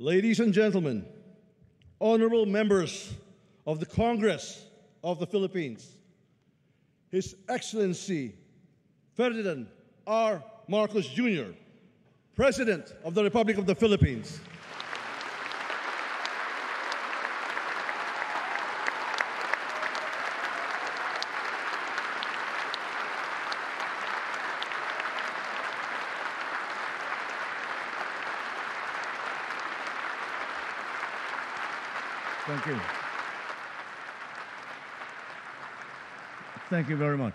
Ladies and gentlemen, honorable members of the Congress of the Philippines, His Excellency Ferdinand R. Marcos Jr., President of the Republic of the Philippines. Thank you. Thank you very much.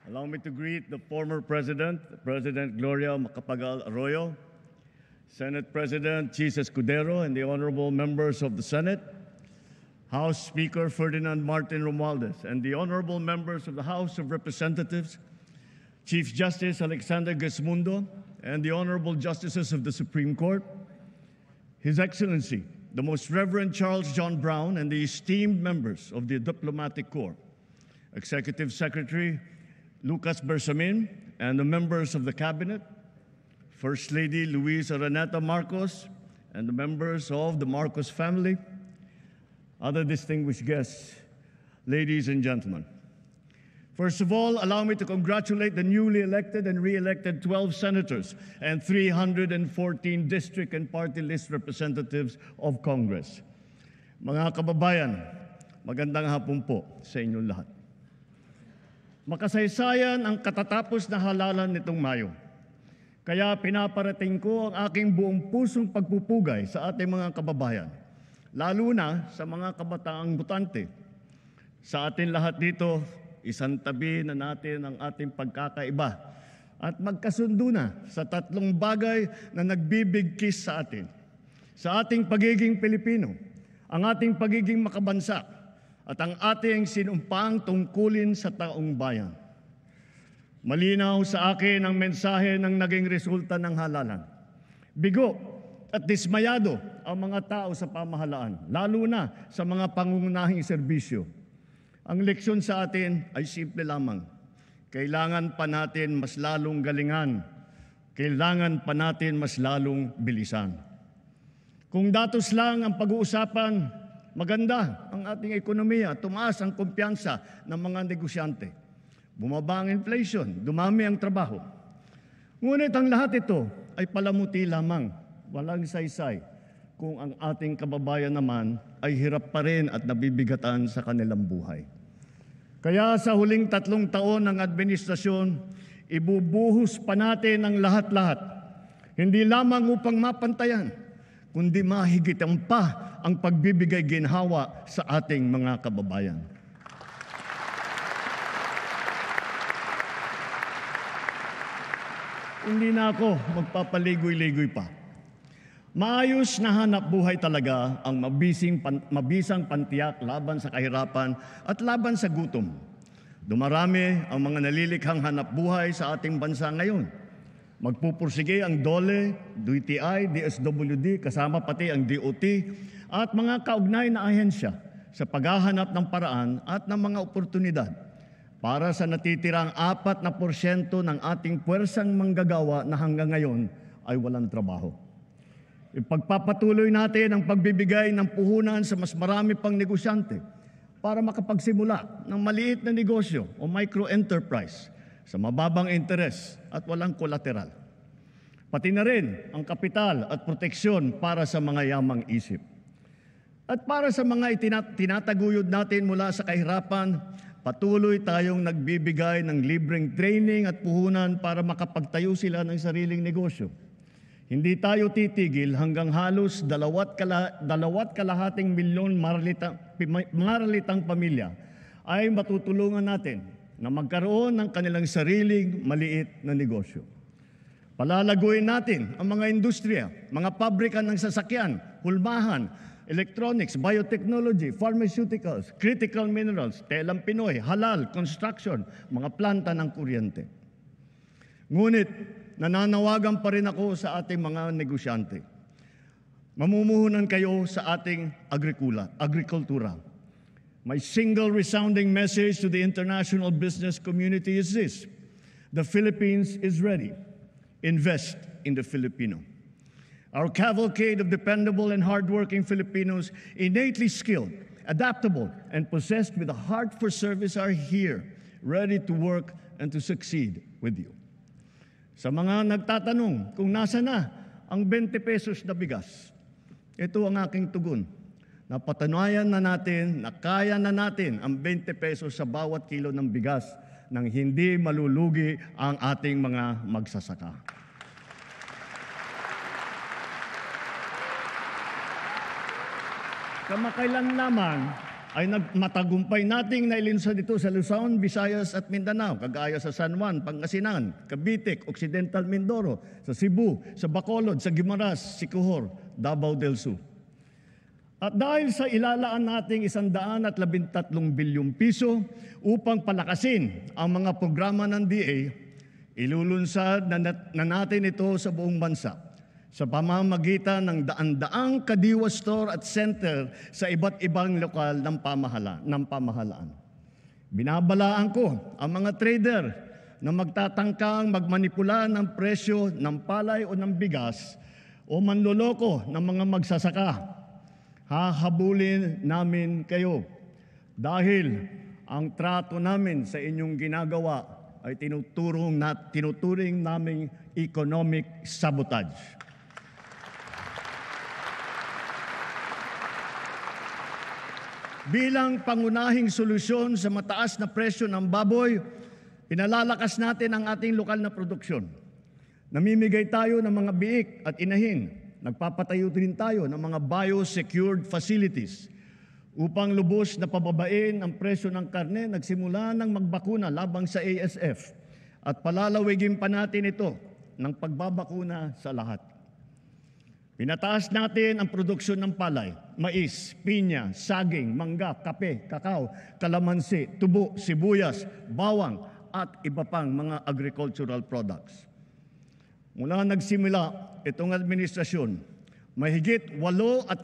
Allow me to greet the former President, President Gloria Macapagal Arroyo, Senate President Chis Escudero, and the honorable members of the Senate, House Speaker Ferdinand Martin Romualdez, and the honorable members of the House of Representatives, Chief Justice Alexander Gesmundo, and the honorable justices of the Supreme Court, His Excellency, the Most Reverend Charles John Brown, and the esteemed members of the Diplomatic Corps, Executive Secretary Lucas Bersamin, and the members of the Cabinet, First Lady Luisa Araneta Marcos, and the members of the Marcos family, other distinguished guests, ladies and gentlemen. First of all, allow me to congratulate the newly elected and re-elected 12 senators and 314 district and party list representatives of Congress. Mga kababayan, magandang hapon po sa inyong lahat. Makasaysayan ang katatapos na halalan nitong Mayo. Kaya pinaparating ko ang aking buong pusong pagpupugay sa ating mga kababayan, lalo na sa mga kabataang botante. Sa atin lahat dito, isang tabi na natin ang ating pagkakaiba at magkasundo na sa tatlong bagay na nagbibigkis sa atin. Sa ating pagiging Pilipino, ang ating pagiging makabansa, at ang ating sinumpang tungkulin sa taong bayan. Malinaw sa akin ang mensahe ng naging resulta ng halalan. Bigo at dismayado ang mga tao sa pamahalaan, lalo na sa mga pangunahing serbisyo. Ang leksyon sa atin ay simple lamang. Kailangan pa natin mas lalong galingan. Kailangan pa natin mas lalong bilisan. Kung datos lang ang pag-uusapan, maganda ang ating ekonomiya, tumaas ang kumpiyansa ng mga negosyante. Bumaba ang inflation, dumami ang trabaho. Ngunit ang lahat ito ay palamuti lamang, walang saysay, kung ang ating kababayan naman ay hirap pa rin at nabibigatan sa kanilang buhay. Kaya sa huling 3 taon ng administrasyon, ibubuhos pa natin ang lahat-lahat, hindi lamang upang mapantayan, kundi mahigitan pa ang pagbibigay ginhawa sa ating mga kababayan. Hindi na ako magpapaligoy-ligoy pa. Maayos na hanap buhay talaga ang mabisang pantiyak laban sa kahirapan at laban sa gutom. Dumarami ang mga nalilikhang hanap buhay sa ating bansa ngayon. Magpupursige ang DOLE, DTI, DSWD, kasama pati ang DOT at mga kaugnay na ahensya sa paghahanap ng paraan at ng mga oportunidad para sa natitirang 4% ng ating puwersang manggagawa na hanggang ngayon ay walang trabaho. Ipagpapatuloy natin ang pagbibigay ng puhunan sa mas marami pang negosyante para makapagsimula ng maliit na negosyo o micro-enterprise sa mababang interes at walang kolateral. Pati na rin ang kapital at proteksyon para sa mga yamang isip. At para sa mga tinataguyod natin mula sa kahirapan, patuloy tayong nagbibigay ng libreng training at puhunan para makapagtayo sila ng sariling negosyo. Hindi tayo titigil hanggang halos 2.5 milyon maralitang pamilya ay matutulungan natin na magkaroon ng kanilang sariling maliit na negosyo. Palalaguin natin ang mga industriya, mga pabrika ng sasakyan, hulmahan, electronics, biotechnology, pharmaceuticals, critical minerals, telang Pinoy, halal, construction, mga planta ng kuryente. Ngunit, nananawagan pa rin ako sa ating mga negosyante. Mamumuhunan kayo sa ating agrikultura. My single resounding message to the international business community is this: the Philippines is ready. Invest in the Filipino. Our cavalcade of dependable and hardworking Filipinos, innately skilled, adaptable, and possessed with a heart for service are here, ready to work and to succeed with you. Sa mga nagtatanong kung nasa na ang 20 pesos na bigas, ito ang aking tugon. Napatunayan na natin na kaya na natin ang 20 pesos sa bawat kilo ng bigas nang hindi malulugi ang ating mga magsasaka. Kamakailan naman ay matagumpay nating nailunsad ito sa Luzon, Visayas at Mindanao, kagaya sa San Juan, Pangasinan, Cavite, Occidental Mindoro, sa Cebu, sa Bacolod, sa Guimaras, Siquijor, Davao del Sur. At dahil sa ilalaan nating 113 bilyong piso upang palakasin ang mga programa ng DA, ilulunsad na natin ito sa buong bansa sa pamamagitan ng daan-daang kadiwa store at center sa iba't ibang lokal ng pamahalaan. Binabalaan ko ang mga trader na magtatangkang magmanipula ng presyo ng palay o ng bigas o manloloko ng mga magsasaka. Hahabulin namin kayo dahil ang trato namin sa inyong ginagawa ay tinuturing naming economic sabotage. Bilang pangunahing solusyon sa mataas na presyo ng baboy, pinalalakas natin ang ating lokal na produksyon. Namimigay tayo ng mga biik at inahin. Nagpapatayo din tayo ng mga biosecured facilities upang lubos na pababain ang presyo ng karne. Nagsimula ng magbakuna labang sa ASF at palalawigin pa natin ito ng pagbabakuna sa lahat. Pinataas natin ang produksyon ng palay, mais, pinya, saging, mangga, kape, kakao, kalamansi, tubo, sibuyas, bawang at iba pang mga agricultural products. Mula nagsimula itong administrasyon, mahigit 8.5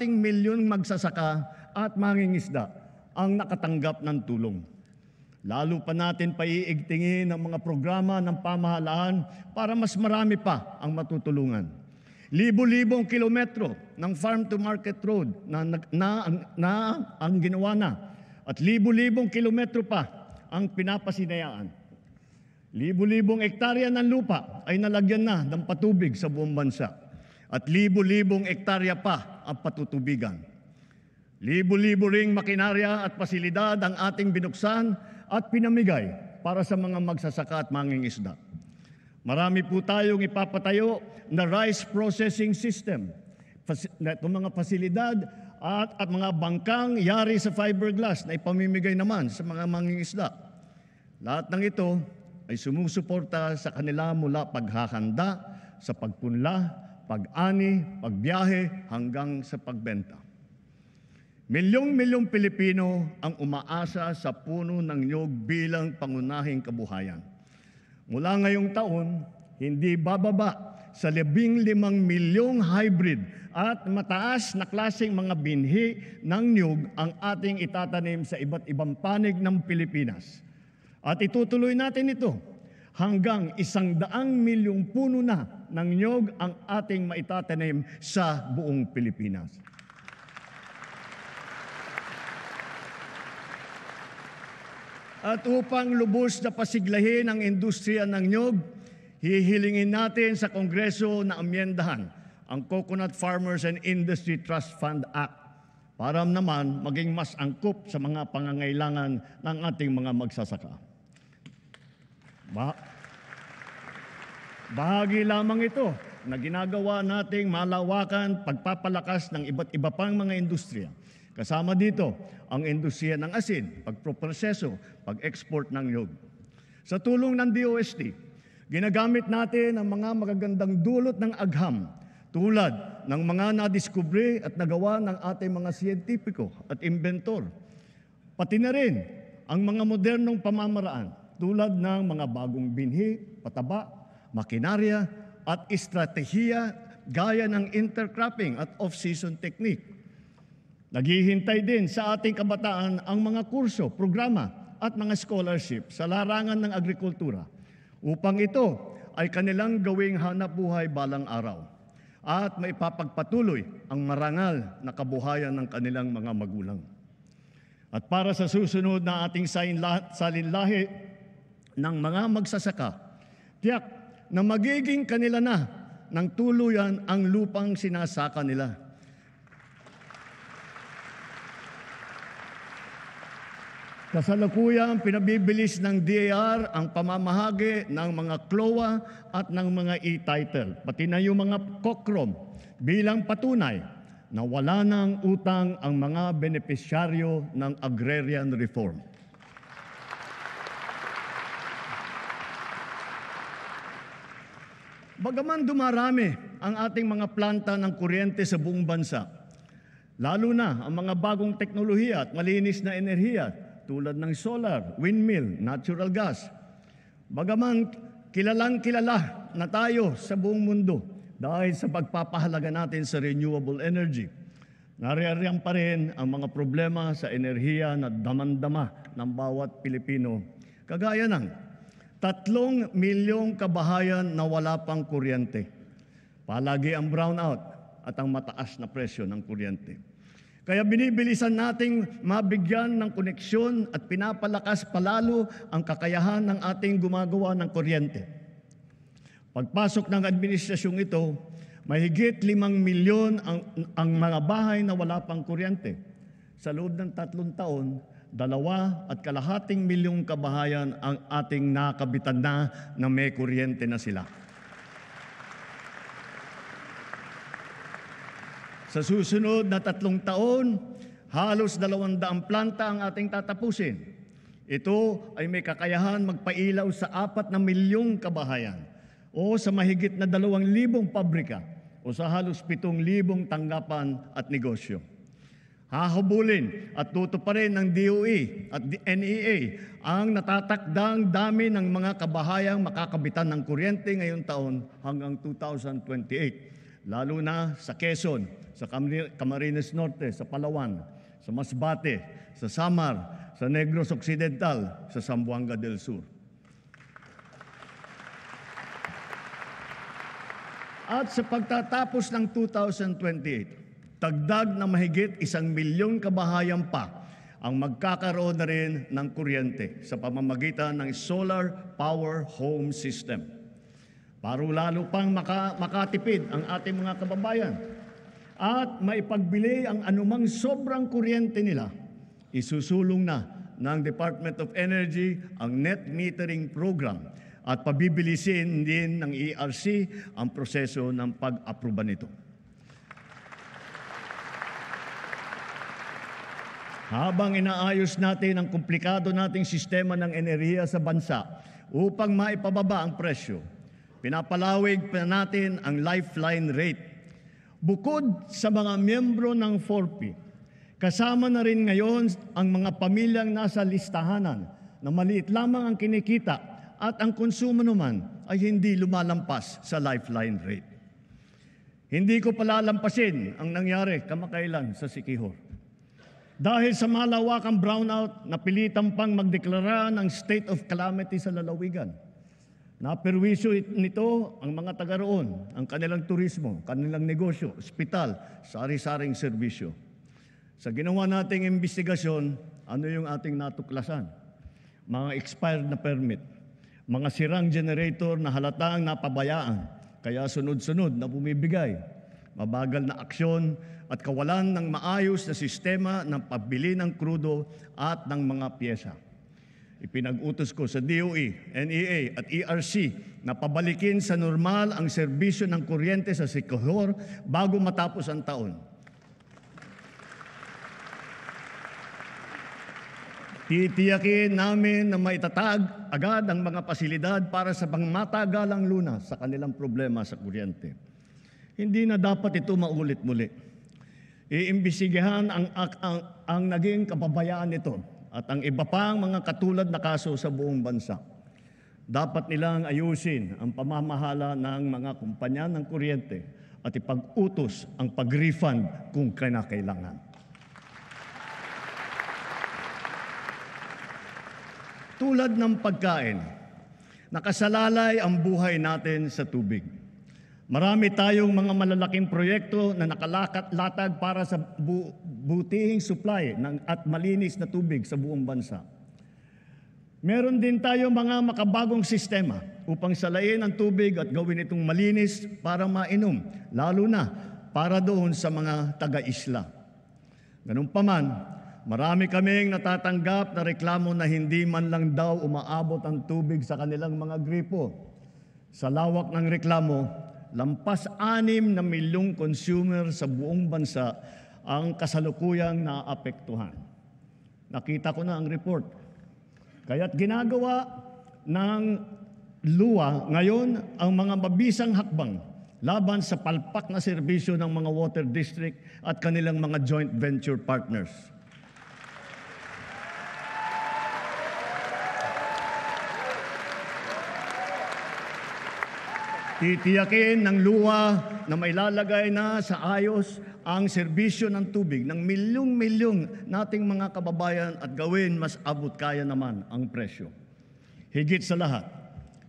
milyong magsasaka at mangingisda ang nakatanggap ng tulong. Lalo pa natin paiigtingin ang mga programa ng pamahalaan para mas marami pa ang matutulungan. Libo-libong kilometro ng farm-to-market road na ang ginawa na at libo-libong kilometro pa ang pinapasinayaan. Libo-libong ektarya ng lupa ay nalagyan na ng patubig sa buong bansa at libo-libong ektarya pa ang patutubigan. Libo-libo ring makinarya at pasilidad ang ating binuksan at pinamigay para sa mga magsasaka at mangingisda. Marami po tayong ipapatayo na rice processing system. Itong mga pasilidad at mga bangkang yari sa fiberglass na ipamimigay naman sa mga mangingisda. Lahat ng ito ay sumusuporta sa kanila mula paghahanda, sa pagpunla, pag-ani, pagbiyahe hanggang sa pagbenta. Milyong-milyong Pilipino ang umaasa sa puno ng niyog bilang pangunahing kabuhayan. Mula ngayong taon, hindi bababa sa 15 milyong hybrid at mataas na klaseng mga binhi ng niyog ang ating itatanim sa iba't ibang panig ng Pilipinas. At itutuloy natin ito hanggang 100 milyong puno na ng niyog ang ating maitatanim sa buong Pilipinas. At upang lubos na pasiglahin ang industriya ng niyog, hihilingin natin sa Kongreso na amyendahan ang Coconut Farmers and Industry Trust Fund Act para naman maging mas angkop sa mga pangangailangan ng ating mga magsasaka. Bahagi lamang ito na ginagawa nating malawakan pagpapalakas ng iba't iba pang mga industriya. Kasama dito ang industriya ng asin, pagproproseso, pag-export ng niyog. Sa tulong ng DOST, ginagamit natin ang mga magagandang dulot ng agham tulad ng mga nadiskubre at nagawa ng ating mga siyentipiko at inventor. Pati na rin ang mga modernong pamamaraan tulad ng mga bagong binhi, pataba, makinarya at estratehiya gaya ng intercropping at off-season technique. Naghihintay din sa ating kabataan ang mga kurso, programa at mga scholarship sa larangan ng agrikultura upang ito ay kanilang gawing hanapbuhay balang araw. at maipapagpatuloy ang marangal na kabuhayan ng kanilang mga magulang. At para sa susunod na ating salinlahi ng mga magsasaka, tiyak na magiging kanila na ng tuluyan ang lupang sinasaka nila. Kasalukuyang pinabibilis ng DAR ang pamamahagi ng mga CLOA at ng mga e-title, pati na yung mga COCROM bilang patunay na wala ng utang ang mga benepisyaryo ng agrarian reform. Bagaman dumarami ang ating mga planta ng kuryente sa buong bansa, lalo na ang mga bagong teknolohiya at malinis na enerhiya tulad ng solar, windmill, natural gas. Bagaman kilalang-kilala na tayo sa buong mundo dahil sa pagpapahalaga natin sa renewable energy, naririyan pa rin ang mga problema sa enerhiya na damang-dama ng bawat Pilipino, kagaya ng 3 milyong kabahayan na wala pang kuryente. Palagi ang brownout at ang mataas na presyo ng kuryente. Kaya binibilisan nating mabigyan ng koneksyon at pinapalakas palalo ang kakayahan ng ating gumagawa ng kuryente. Pagpasok ng administrasyong ito, mahigit 5 milyon ang mga bahay na wala pang kuryente. Sa loob ng 3 taon, 2.5 milyong kabahayan ang ating nakabitan na may kuryente na sila. Sa susunod na 3 taon, halos 200 planta ang ating tatapusin. Ito ay may kakayahan magpailaw sa 4 na milyong kabahayan o sa mahigit na 2,000 pabrika o sa halos 7,000 tanggapan at negosyo. Hahabulin at tutuparin ng DOE at NEA ang natatakdang dami ng mga kabahayang makakabitan ng kuryente ngayong taon hanggang 2028, lalo na sa Quezon, sa Camarines Norte, sa Palawan, sa Masbate, sa Samar, sa Negros Occidental, sa Zamboanga del Sur. At sa pagtatapos ng 2028, dagdag na mahigit 1 milyong kabahayan pa ang magkakaroon na rin ng kuryente sa pamamagitan ng solar power home system. Para lalo pang makatipid ang ating mga kababayan at maipagbili ang anumang sobrang kuryente nila, isusulong na ng Department of Energy ang net metering program at pabibilisin din ng ERC ang proseso ng pag-aproba nito. Habang inaayos natin ang komplikado nating sistema ng enerhiya sa bansa upang maipababa ang presyo, pinapalawig pa natin ang lifeline rate. Bukod sa mga miyembro ng 4P, kasama na rin ngayon ang mga pamilyang nasa listahanan na maliit lamang ang kinikita at ang konsumo naman ay hindi lumalampas sa lifeline rate. Hindi ko palalampasin ang nangyari kamakailan sa Siquijor. Dahil sa malawakang brownout, napilitan pang magdeklara ng state of calamity sa lalawigan. Naperwisyo nito ang mga taga roon, ang kanilang turismo, kanilang negosyo, ospital, sari-saring serbisyo. Sa ginawa nating investigasyon, ano yung ating natuklasan? Mga expired na permit, mga sirang generator na halatang napabayaan, kaya sunod-sunod na bumibigay, mabagal na aksyon at kawalan ng maayos na sistema ng pagbili ng krudo at ng mga pyesa. Ipinag-utos ko sa DOE, NEA at ERC na pabalikin sa normal ang serbisyo ng kuryente sa Siquijor bago matapos ang taon. Titiyakin namin na maitatag agad ang mga pasilidad para sa pangmatagalang lunas sa kanilang problema sa kuryente. Hindi na dapat ito maulit muli. Iimbestigahan ang naging kapabayaan nito at ang iba pang mga katulad na kaso sa buong bansa. Dapat nilang ayusin ang pamamahala ng mga kumpanya ng kuryente at ipag-utos ang pag-refund kung kinakailangan. Tulad ng pagkain, nakasalalay ang buhay natin sa tubig. Marami tayong mga malalaking proyekto na nakalakat-latag para sa butihing supply at malinis na tubig sa buong bansa. Meron din tayo mga makabagong sistema upang salayin ang tubig at gawin itong malinis para mainom, lalo na para doon sa mga taga-isla. Ganun pa man, marami kaming natatanggap na reklamo na hindi man lang daw umaabot ang tubig sa kanilang mga gripo. Sa lawak ng reklamo, lampas 6 na milyong consumer sa buong bansa ang kasalukuyang naapektuhan. Nakita ko na ang report. Kaya't ginagawa ng LUA ngayon ang mga mabisang hakbang laban sa palpak na serbisyo ng mga water district at kanilang mga joint venture partners. Titiyakin ng LUA na mailalagay na sa ayos ang serbisyo ng tubig ng milyong-milyong nating mga kababayan at gawin mas abot kaya naman ang presyo. Higit sa lahat,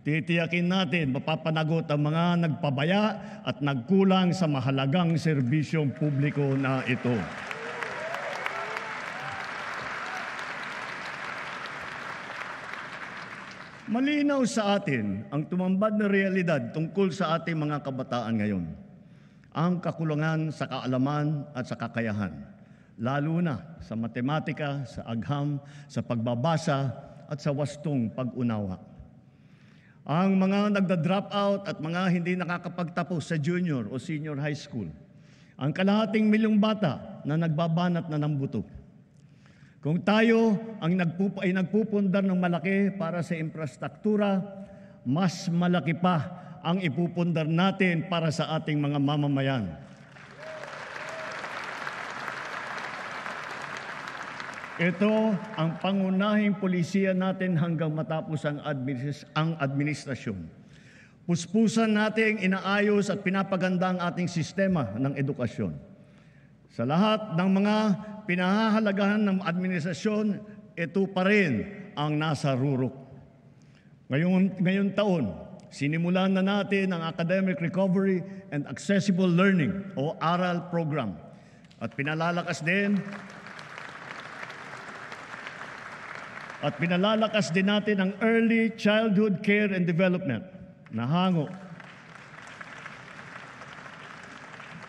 titiyakin natin mapapanagot ang mga nagpabaya at nagkulang sa mahalagang serbisyong publiko na ito. Malinaw sa atin ang tumambad na realidad tungkol sa ating mga kabataan ngayon. Ang kakulangan sa kaalaman at sa kakayahan, lalo na sa matematika, sa agham, sa pagbabasa at sa wastong pag-unawa. Ang mga nagda-drop out at mga hindi nakakapagtapos sa junior o senior high school. Ang kalahating milyong bata na nagbabanat na ng buto. Kung tayo ay nagpupundar ng malaki para sa infrastruktura, mas malaki pa ang ipupundar natin para sa ating mga mamamayan. Ito ang pangunahing polisiya natin hanggang matapos ang administrasyon. Puspusan nating inaayos at pinapaganda ang ating sistema ng edukasyon. Sa lahat ng mga pinahahalagahan ng administrasyon, ito pa rin ang nasa rurok. Ngayong taon, sinimulan na natin ang Academic Recovery and Accessible Learning o ARAL program. At pinalalakas din natin ang Early Childhood Care and Development na hango.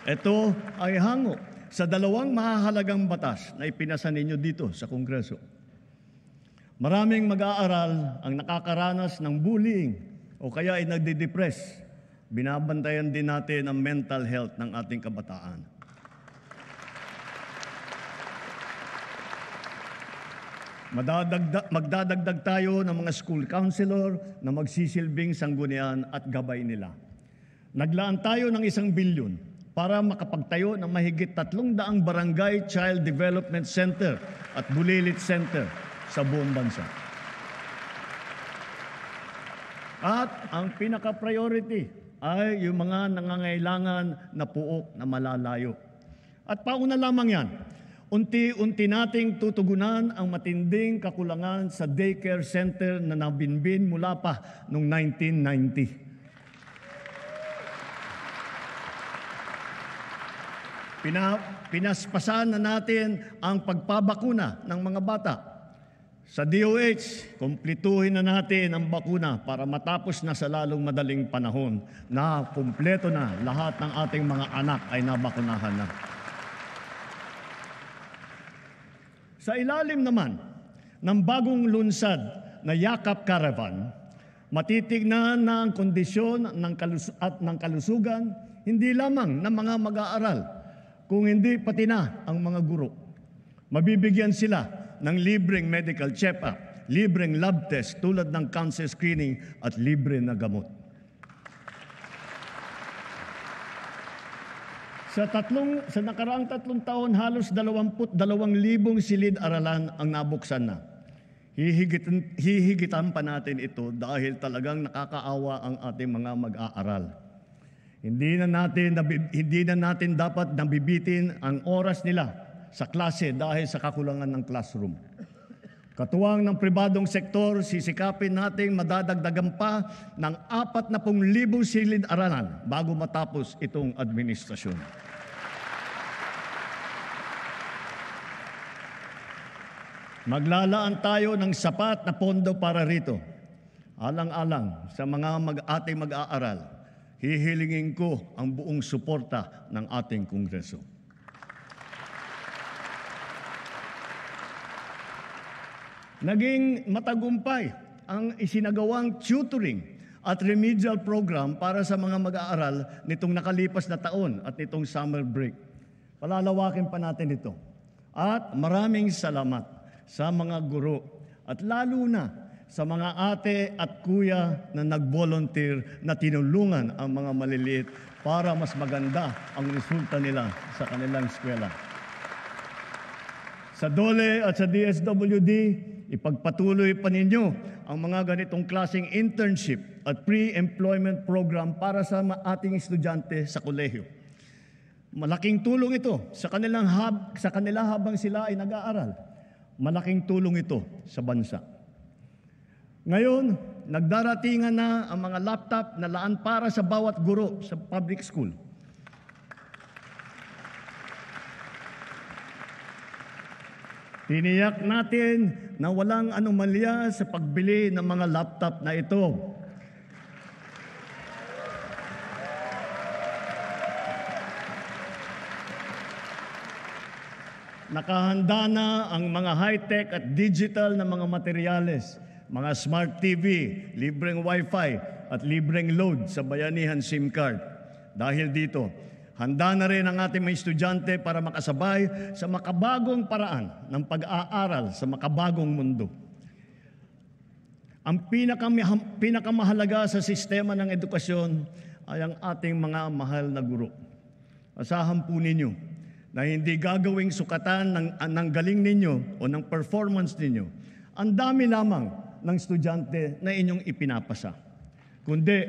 Ito ay hango sa dalawang mahahalagang batas na ipinasa ninyo dito sa Kongreso. Maraming mag-aaral ang nakakaranas ng bullying o kaya ay nagde-depress. Binabantayan din natin ang mental health ng ating kabataan. Magdadagdag tayo ng mga school counselor na magsisilbing sanggunian at gabay nila. Naglaan tayo ng 1 bilyon para makapagtayo ng mahigit 300 barangay child development center at bulilit center sa buong bansa. At ang pinaka-priority ay yung mga nangangailangan na puok na malalayo. At pauna lamang yan, unti-unti nating tutugunan ang matinding kakulangan sa daycare center na nabinbin mula pa noong 1990. Pinaspasan na natin ang pagpabakuna ng mga bata. Sa DOH, kumpletuhin na natin ang bakuna para matapos na sa lalong madaling panahon na kumpleto na lahat ng ating mga anak ay nabakunahan na. Sa ilalim naman ng bagong lunsad na Yakap Caravan, matitignan na ang kondisyon ng kalusugan hindi lamang ng mga mag-aaral, kung hindi pati na ang mga guro. Mabibigyan sila ng libreng medical check-up, libreng lab test tulad ng cancer screening at libre na gamot. Sa nakaraang 3 taon, halos 22,000 silid-aralan ang nabuksan na. Hihigitan pa natin ito dahil talagang nakakaawa ang ating mga mag-aaral. Hindi na natin dapat nabibitin ang oras nila sa klase dahil sa kakulangan ng classroom. Katuwang ng pribadong sektor, sisikapin nating madadagdagan pa ng 40,000 silid-aralan bago matapos itong administrasyon. Maglalaan tayo ng sapat na pondo para rito. Alang-alang sa mga ating mag-aaral, hihilingin ko ang buong suporta ng ating Kongreso. Naging matagumpay ang isinagawang tutoring at remedial program para sa mga mag-aaral nitong nakalipas na taon at nitong summer break. Palalawakin pa natin ito. At maraming salamat sa mga guro at lalo na sa mga ate at kuya na nag-volunteer na tinulungan ang mga maliliit para mas maganda ang resulta nila sa kanilang eskwela. Sa DOLE at sa DSWD, ipagpatuloy pa ninyo ang mga ganitong klaseng internship at pre-employment program para sa ating estudyante sa kolehiyo. Malaking tulong ito sa kanila habang sila ay nag-aaral. Malaking tulong ito sa bansa. Ngayon, nagdaratingan na ang mga laptop na laan para sa bawat guro sa public school. Tiniyak natin na walang anomalya sa pagbili ng mga laptop na ito. Nakahanda na ang mga high-tech at digital na mga materyales, mga smart TV, libreng Wi-Fi at libreng load sa bayanihan SIM card. Dahil dito, handa na rin ang ating mga estudyante para makasabay sa makabagong paraan ng pag-aaral sa makabagong mundo. Ang pinakamahalaga sa sistema ng edukasyon ay ang ating mga mahal na guro. Asahan po ninyo na hindi gagawing sukatan ng galing ninyo o ng performance ninyo ang dami lamang ng estudyante na inyong ipinapasa, kundi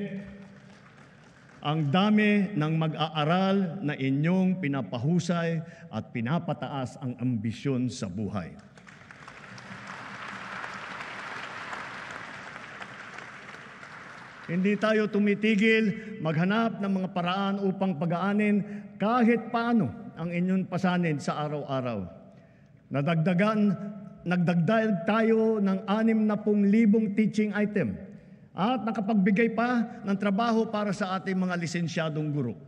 ang dami ng mag-aaral na inyong pinapahusay at pinapataas ang ambisyon sa buhay. Hindi tayo tumitigil maghanap ng mga paraan upang pag-aanin kahit paano ang inyong pasanin sa araw-araw. Nagdagdag tayo ng 60,000 teaching item at nakapagbigay pa ng trabaho para sa ating mga lisensyadong guro.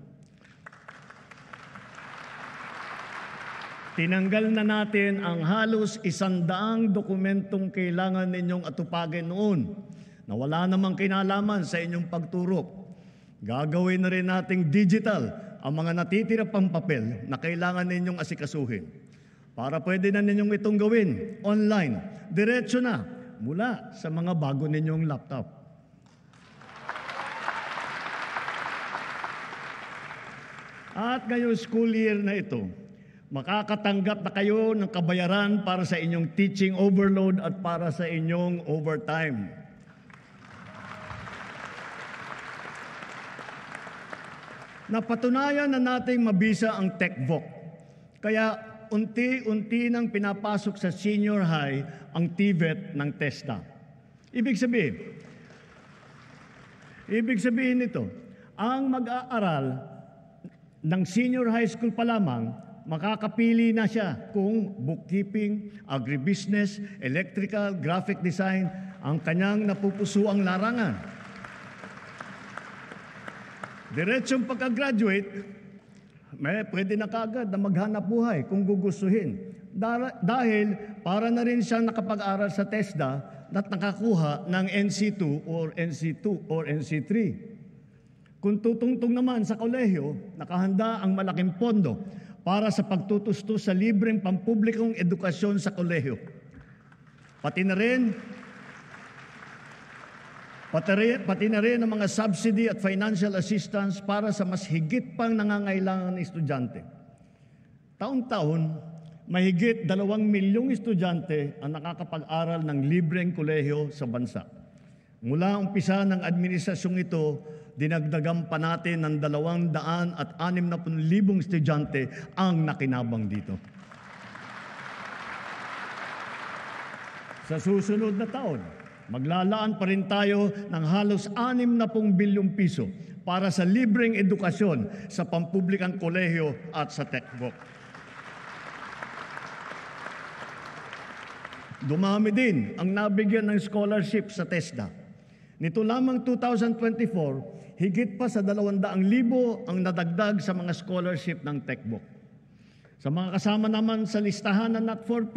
Tinanggal na natin ang halos 100 dokumentong kailangan ninyong atupagin noon na wala namang kinalaman sa inyong pagturo. Gagawin na rin nating digital ang mga natitira pang papel na kailangan ninyong asikasuhin. Para pwede na ninyong itong gawin online, diretso na mula sa mga bago ninyong laptop. At ngayong school year na ito, makakatanggap na kayo ng kabayaran para sa inyong teaching overload at para sa inyong overtime. Napatunayan na nating mabisa ang TechVoc. Kaya unti-unti nang pinapasok sa senior high ang TVET ng TESDA. Ibig sabihin nito, ang mag-aaral ng senior high school pa lamang, makakapili na siya kung bookkeeping, agribusiness, electrical, graphic design ang kanyang napupusuang larangan. Diretsong pagka-graduate, pwede na kaagad na maghanap buhay kung gugustuhin. Dahil para na rin siyang nakapag-aral sa TESDA at nakakuha ng NC2 or NC2 or NC3. Kung tutungtong naman sa kolehiyo, nakahanda ang malaking pondo para sa pagtutustos sa libreng pampublikong edukasyon sa kolehiyo. Pati na rin ang mga subsidy at financial assistance para sa mas higit pang nangangailangan ng estudyante. Taon-taon, mahigit 2 milyong estudyante ang nakakapag-aral ng libreng kolehiyo sa bansa. Mula umpisa ng administrasyong ito, dinagdagan pa natin ng 260,000 estudyante ang nakinabang dito. Sa susunod na taon, maglalaan pa rin tayo ng halos 60 bilyong piso para sa libreng edukasyon sa pampublikang kolehiyo at sa textbook. Dumami din ang nabigyan ng scholarship sa TESDA. Nito lamang 2024, higit pa sa 200,000 ang nadagdag sa mga scholarship ng textbook. Sa mga kasama naman sa listahan ng NAT4P,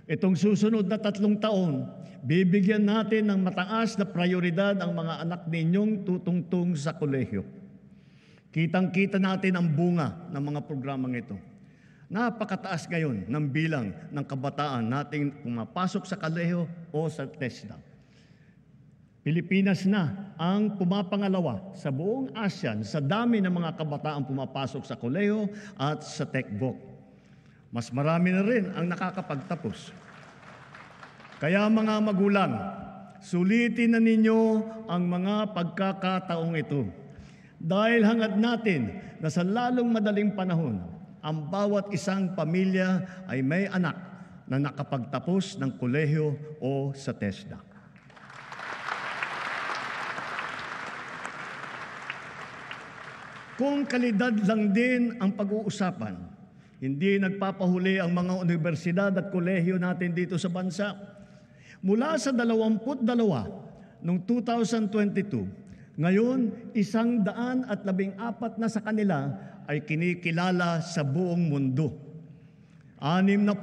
itong susunod na 3 taon, bibigyan natin ng mataas na prioridad ang mga anak ninyong tutungtong sa kolehiyo. Kitang-kita natin ang bunga ng mga programang ito. Napakataas ngayon ng bilang ng kabataan nating pumapasok sa kolehiyo o sa TESDA. Pilipinas na ang pumapangalawa sa buong ASEAN sa dami ng mga kabataan pumapasok sa kolehiyo at sa textbook. Mas marami na rin ang nakakapagtapos. Kaya mga magulang, sulitin na ninyo ang mga pagkakataong ito. Dahil hangad natin na sa lalong madaling panahon, ang bawat isang pamilya ay may anak na nakapagtapos ng kolehiyo o sa TESDA. Kung kalidad lang din ang pag-uusapan, hindi nagpapahuli ang mga universidad at kolehiyo natin dito sa bansa. Mula sa 22 noong 2022, ngayon 114 na sa kanila ay kinikilala sa buong mundo. 6 na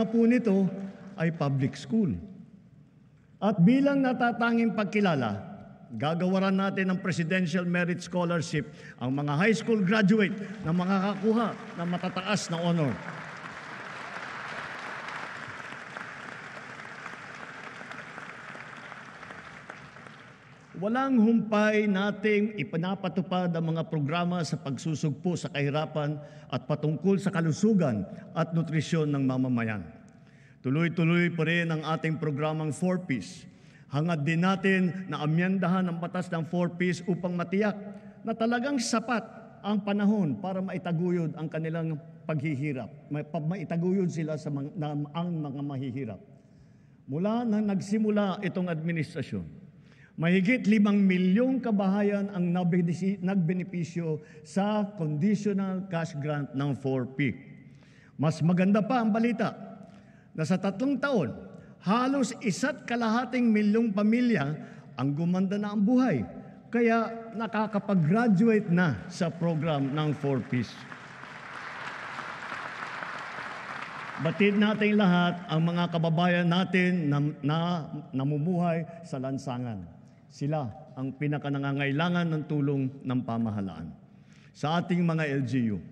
po nito ay public school. At bilang natatanging pagkilala, gagawaran natin ng Presidential Merit Scholarship ang mga high school graduate na makakakuha ng matataas na honor. Walang humpay nating ipinapatupad ang mga programa sa pagsusugpo sa kahirapan at patungkol sa kalusugan at nutrisyon ng mamamayan. Tuloy-tuloy pa rin ang ating programang 4Ps. Hangad din natin na amyendahan ang batas ng 4Ps upang matiyak na talagang sapat ang panahon para maitaguyod ang kanilang paghihirap. Maitaguyod sila ang mga mahihirap. Mula nang nagsimula itong administrasyon, mahigit 5 milyong kabahayan ang nagbenepisyo sa conditional cash grant ng 4P. Mas maganda pa ang balita na sa 3 taon, halos 1.2 milyong pamilya ang gumanda na ang buhay. Kaya nakakapag-graduate na sa program ng 4Ps. Batid natin lahat ang mga kababayan natin na namumuhay sa lansangan. Sila ang pinakanangangailangan ng tulong ng pamahalaan. Sa ating mga LGU,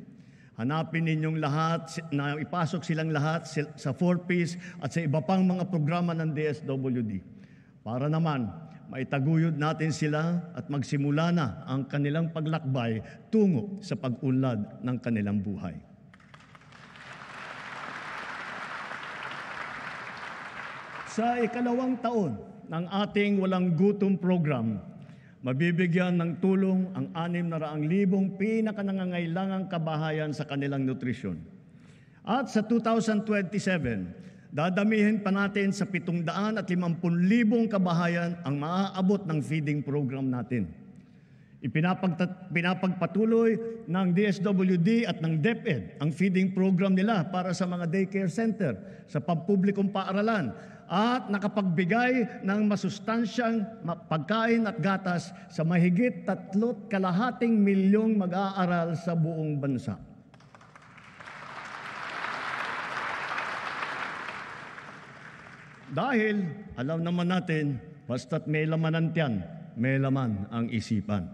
hanapin ninyong lahat na ipasok silang lahat sa 4Ps at sa iba pang mga programa ng DSWD para naman maitaguyod natin sila at magsimula na ang kanilang paglakbay tungo sa pag-unlad ng kanilang buhay. Sa 2nd taon ng ating Walang Gutom program, mabibigyan ng tulong ang 600,000 pinakanangangailangang kabahayan sa kanilang nutrisyon. At sa 2027, dadamihin pa natin sa 750,000 kabahayan ang maaabot ng feeding program natin. Pinapagpatuloy ng DSWD at ng DepEd ang feeding program nila para sa mga daycare center sa pampublikong paaralan at nakapagbigay ng masustansyang pagkain at gatas sa mahigit 3.2 milyong mag-aaral sa buong bansa. Dahil alam naman natin, basta't may laman ang tiyan, may laman ang isipan.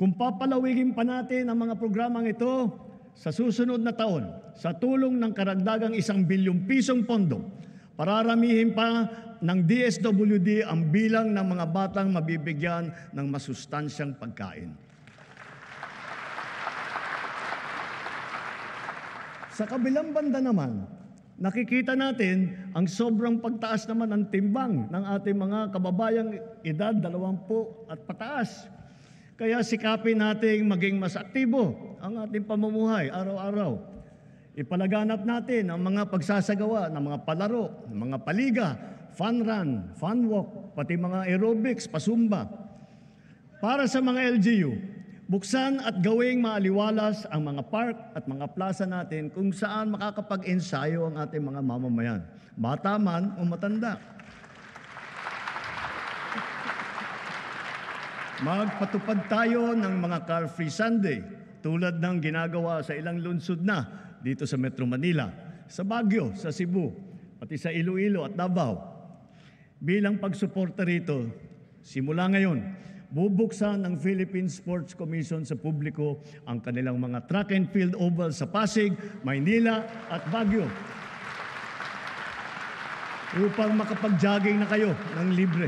Kung papalawigin pa natin ang mga programang ito sa susunod na taon, sa tulong ng karagdagang 1 bilyong pisong pondo, pararamihin pa ng DSWD ang bilang ng mga batang mabibigyan ng masustansyang pagkain. Sa kabilang banda naman, nakikita natin ang sobrang pagtaas naman ng timbang ng ating mga kababayang edad 20 at pataas. Kaya sikapin nating maging mas aktibo ang ating pamumuhay araw-araw. Ipalaganap natin ang mga pagsasagawa ng mga palaro, ng mga paliga, fun run, fun walk, pati mga aerobics, pasumba. Para sa mga LGU, buksan at gawing maaliwalas ang mga park at mga plaza natin kung saan makakapag-ensayo ang ating mga mamamayan, bata man o matanda. Magpatupad tayo ng mga car-free Sunday tulad ng ginagawa sa ilang lungsod na dito sa Metro Manila, sa Baguio, sa Cebu, pati sa Iloilo at Davao. Bilang pagsuporta rito, simula ngayon, bubuksan ng Philippine Sports Commission sa publiko ang kanilang mga track and field oval sa Pasig, Maynila at Baguio upang makapag-jogging na kayo ng libre.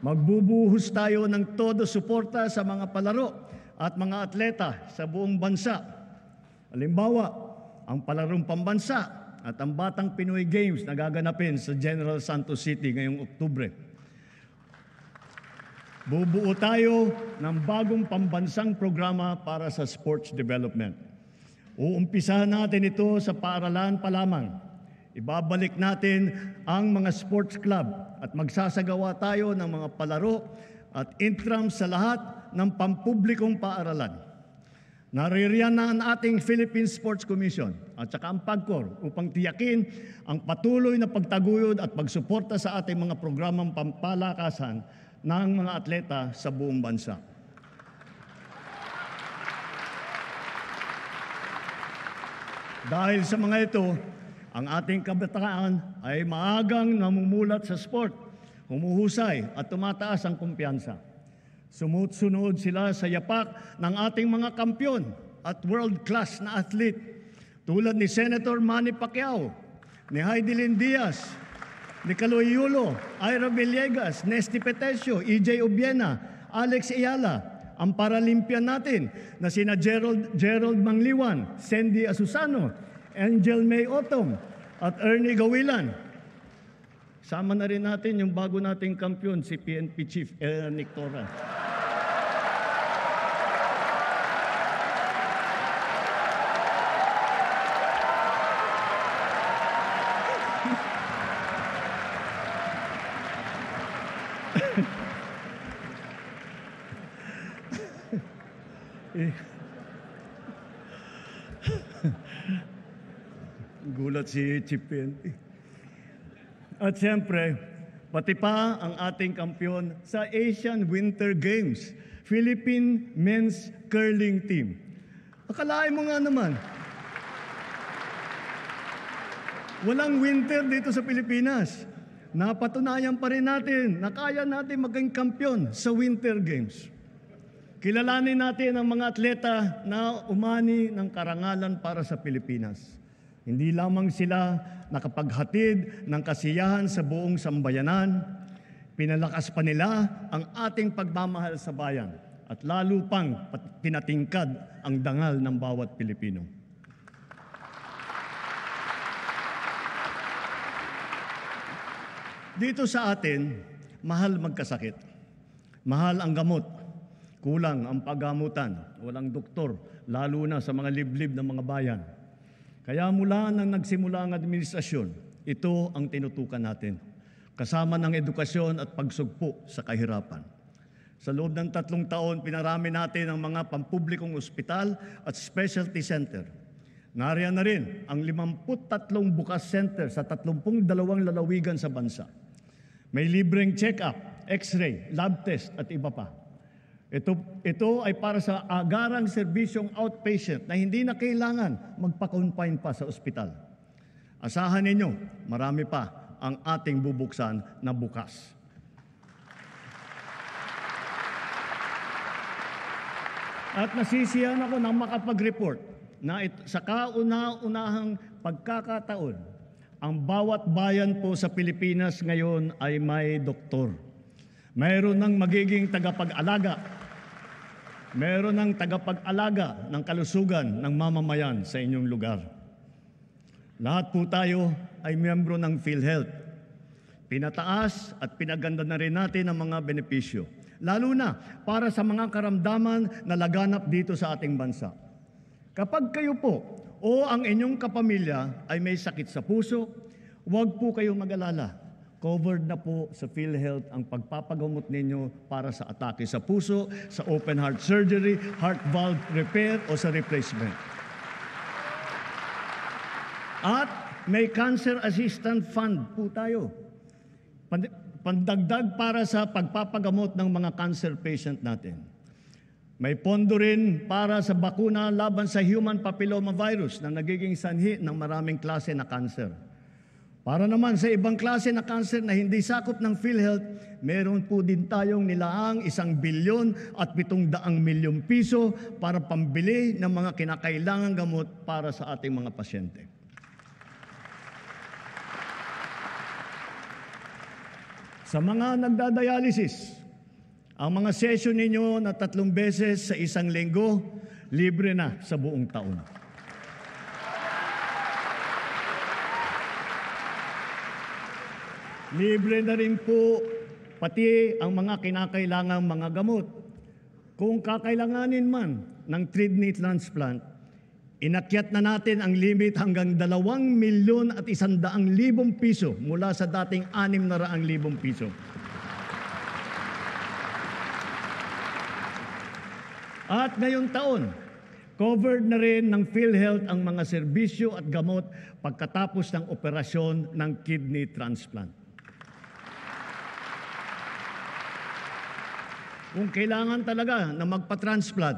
Magbubuhos tayo ng todo suporta sa mga palaro at mga atleta sa buong bansa. Halimbawa, ang palarong pambansa at ang Batang Pinoy Games na gaganapin sa General Santos City ngayong Oktubre. Bubuo tayo ng bagong pambansang programa para sa sports development. Uumpisahan natin ito sa paaralan pa lamang. Ibabalik natin ang mga sports club at magsasagawa tayo ng mga palaro at intrams sa lahat ng pampublikong paaralan. Naririyan na ang ating Philippine Sports Commission at saka ang PAGCOR upang tiyakin ang patuloy na pagtaguyod at pagsuporta sa ating mga programang pampalakasan ng mga atleta sa buong bansa. Dahil sa mga ito, ang ating kabataan ay maagang namumulat sa sport, humuhusay at tumataas ang kumpiyansa. Sumusunod sila sa yapak ng ating mga kampyon at world-class na athlete tulad ni Senator Manny Pacquiao, ni Heidelin Diaz, ni Kaloy Yulo, Ira Villegas, Nesty Petesio, EJ Obiena, Alex Ayala, ang Paralympian natin na sina Gerald Mangliwan, Sandy Asusano, Angel May Otom at Ernie Gawilan. Sama na rin natin yung bago nating kampyon, si PNP Chief Nick Torran. Gulat si Chief PNP. At siyempre, pati pa ang ating kampyon sa Asian Winter Games, Philippine Men's Curling Team. Akalain mo nga naman, walang winter dito sa Pilipinas. Napatunayan pa rin natin na kaya natin maging kampyon sa Winter Games. Kilalanin natin ang mga atleta na umani ng karangalan para sa Pilipinas. Hindi lamang sila nakapaghatid ng kasiyahan sa buong sambayanan, pinalakas pa nila ang ating pagmamahal sa bayan at lalo pang pinatingkad ang dangal ng bawat Pilipino. Dito sa atin, mahal magkasakit. Mahal ang gamot. Kulang ang paggamutan. Walang doktor, lalo na sa mga liblib ng mga bayan. Kaya mula nang nagsimula ang administrasyon, ito ang tinutukan natin. Kasama ng edukasyon at pagsugpo sa kahirapan. Sa loob ng 3 taon, pinarami natin ang mga pampublikong ospital at specialty center. Nariyan na rin ang 53 bukas center sa 32 lalawigan sa bansa. May libreng check-up, x-ray, lab test at iba pa. Ito ay para sa agarang serbisyong outpatient na hindi na kailangan magpa-confine pa sa ospital. Asahan ninyo, marami pa ang ating bubuksan na bukas. At nasisiyahan ako nang makapag-report na sa kauna-unahang pagkakataon, ang bawat bayan po sa Pilipinas ngayon ay may doktor. Mayroon ng magiging tagapag-alaga. Mayroon ng tagapag-alaga ng kalusugan ng mamamayan sa inyong lugar. Lahat po tayo ay miyembro ng PhilHealth. Pinataas at pinaganda na rin natin ang mga benepisyo, lalo na para sa mga karamdaman na laganap dito sa ating bansa. Kapag kayo po o ang inyong kapamilya ay may sakit sa puso, huwag po kayong mag-alala. Covered na po sa PhilHealth ang pagpapagamot ninyo para sa atake sa puso, sa open heart surgery, heart valve repair o sa replacement. At may Cancer Assistance Fund po tayo. Pandagdag para sa pagpapagamot ng mga cancer patient natin. May pondo rin para sa bakuna laban sa human papillomavirus na nagiging sanhi ng maraming klase na cancer. Para naman sa ibang klase na cancer na hindi sakop ng PhilHealth, meron po din tayong nilaang 1 bilyon at 700 milyong piso para pambili ng mga kinakailangang gamot para sa ating mga pasyente. Sa mga nagdadialysis, ang mga session ninyo na 3 beses sa 1 linggo, libre na sa buong taon. Libre na rin po pati ang mga kinakailangang mga gamot. Kung kakailanganin man ng kidney transplant, inakyat na natin ang limit hanggang 2,100,000 piso mula sa dating 600,000 piso. At ngayong taon, covered na rin ng PhilHealth ang mga serbisyo at gamot pagkatapos ng operasyon ng kidney transplant. Kung kailangan talaga na magpa-transplant,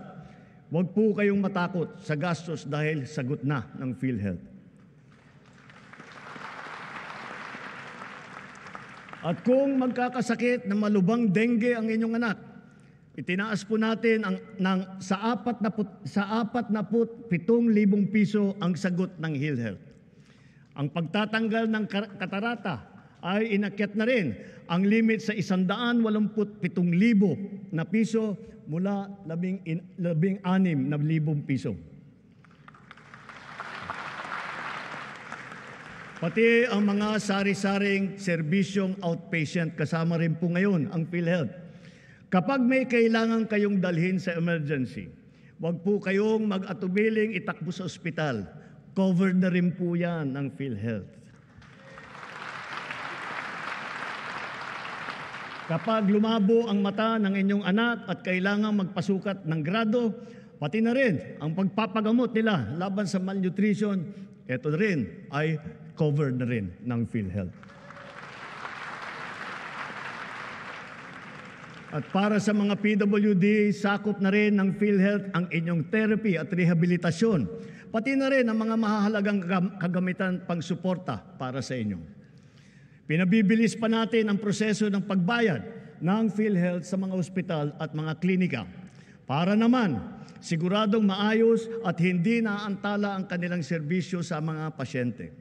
huwag po kayong matakot sa gastos dahil sagot na ng PhilHealth. At kung magkakasakit na malubhang dengue ang inyong anak, itinaas po natin sa 47,000 piso ang sagot ng PhilHealth. Ang pagtatanggal ng katarata ay inakyat na rin ang limit sa 187,000 na piso mula 16,000 piso. Pati ang mga sari-saring serbisyong outpatient kasama rin po ngayon ang PhilHealth. Kapag may kailangan kayong dalhin sa emergency, huwag po kayong mag-atubiling itakbo sa ospital. Covered na rin po yan ng PhilHealth. Kapag lumabo ang mata ng inyong anak at kailangan magpasukat ng grado, pati na rin ang pagpapagamot nila laban sa malnutrition, ito rin ay covered na rin ng PhilHealth. At para sa mga PWD, sakop na rin ng PhilHealth ang inyong therapy at rehabilitasyon, pati na rin ang mga mahahalagang kagamitan pang-suporta para sa inyo. Pinabibilis pa natin ang proseso ng pagbayad ng PhilHealth sa mga ospital at mga klinika para naman siguradong maayos at hindi naantala ang kanilang serbisyo sa mga pasyente.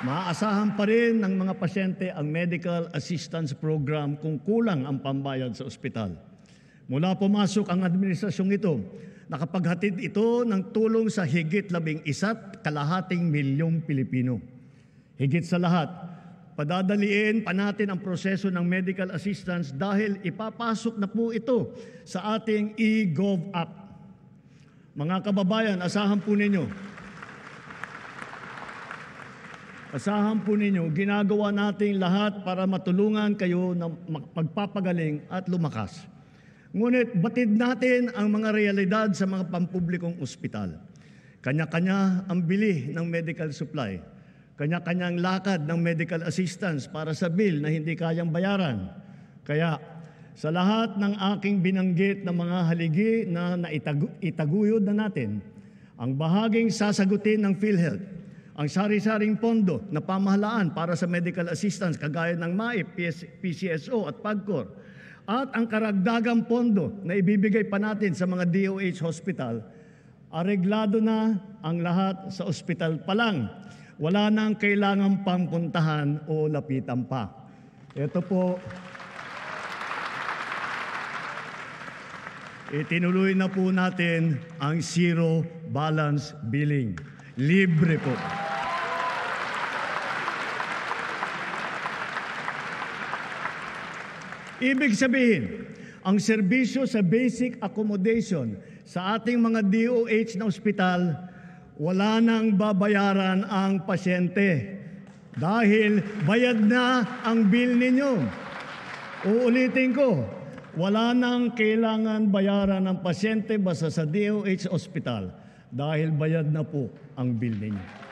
Maaasahan pa rin ng mga pasyente ang medical assistance program kung kulang ang pambayad sa ospital. Mula pumasok ang administrasyong ito, nakapaghatid ito ng tulong sa higit 11.5 milyong Pilipino. Higit sa lahat, padadaliin pa natin ang proseso ng medical assistance dahil ipapasok na po ito sa ating eGov app. Mga kababayan, asahan po ninyo, ginagawa natin lahat para matulungan kayo na magpapagaling at lumakas. Ngunit batid natin ang mga realidad sa mga pampublikong ospital. Kanya-kanya ang bili ng medical supply. Kanya-kanyang lakad ng medical assistance para sa bill na hindi kayang bayaran. Kaya sa lahat ng aking binanggit na mga haligi na itaguyod na natin, ang bahaging sasagutin ng PhilHealth, ang sari-saring pondo na pamahalaan para sa medical assistance kagaya ng MAIP, PCSO at PAGCOR, at ang karagdagang pondo na ibibigay pa natin sa mga DOH hospital, areglado na ang lahat sa ospital pa lang. Wala nang kailangang pang puntahan o lapitan pa. Ito po, itinuloy na po natin ang zero balance billing. Libre po. Ibig sabihin, Ang serbisyo sa basic accommodation sa ating mga DOH na ospital, wala nang babayaran ang pasyente dahil bayad na ang bill ninyo. Uulitin ko, wala nang kailangan bayaran ng pasyente basta sa DOH ospital dahil bayad na po ang bill ninyo.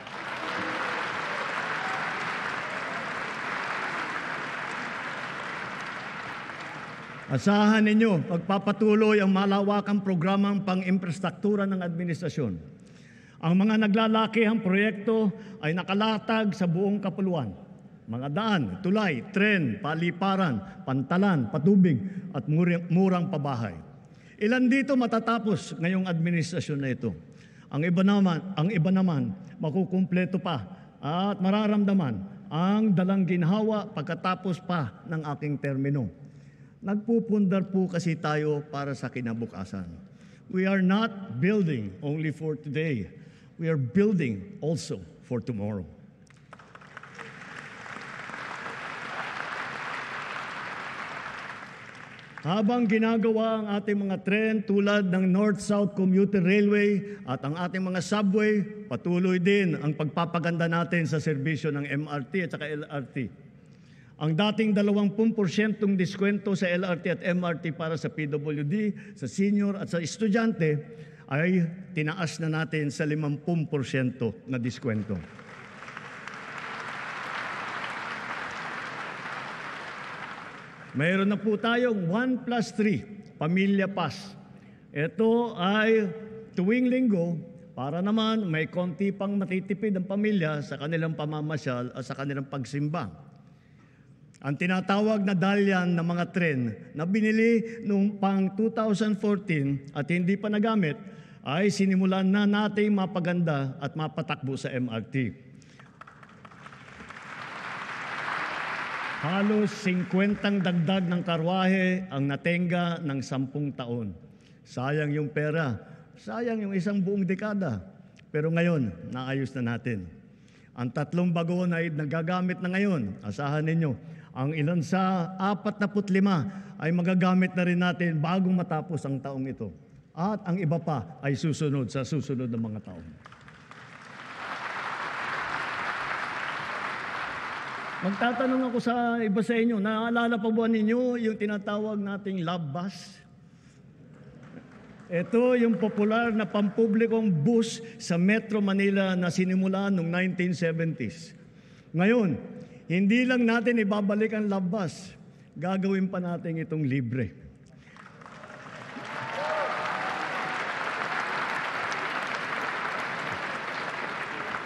Asahan ninyo, pagpapatuloy ang malawakang programang pang-infrastruktura ng administrasyon. Ang mga naglalakihang proyekto ay nakalatag sa buong kapuluan. Mga daan, tulay, tren, paliparan, pantalan, patubig at murang pabahay. Ilan dito matatapos ngayong administrasyon na ito. Ang iba naman makukumpleto pa at mararamdaman ang dalang ginhawa pagkatapos pa ng aking termino. Nagpupundar po kasi tayo para sa kinabukasan. We are not building only for today. We are building also for tomorrow. Habang ginagawa ang ating mga tren tulad ng North-South Commuter Railway at ang ating mga subway, patuloy din ang pagpapaganda natin sa serbisyo ng MRT at saka LRT. Ang dating 20% diskwento sa LRT at MRT para sa PWD, sa senior at sa estudyante ay tinaas na natin sa 50% na diskwento. Mayroon na po tayong 1+3, Pamilya Pass. Ito ay tuwing linggo para naman may konti pang matitipid ang pamilya sa kanilang pamamasyal at sa kanilang pagsimba. Ang tinatawag na dalyan ng mga tren na binili noong pang 2014 at hindi pa nagamit ay sinimulan na nating mapaganda at mapatakbo sa MRT. Halos 50 dagdag ng karwahe ang natenga ng 10 taon. Sayang yung pera, sayang yung isang buong dekada. Pero ngayon, naayos na natin. Ang 3 bagon ay nagagamit na ngayon. Asahan ninyo, ang ilan sa 45 ay magagamit na rin natin bago matapos ang taong ito. At ang iba pa ay susunod sa susunod na mga taon. Magtatanong ako sa iba sa inyo, naalala pa ba ninyo yung tinatawag nating love bus? Ito yung popular na pampublikong bus sa Metro Manila na sinimulan noong 1970s. Ngayon, hindi lang natin ibabalik ang love bus, gagawin pa natin itong libre.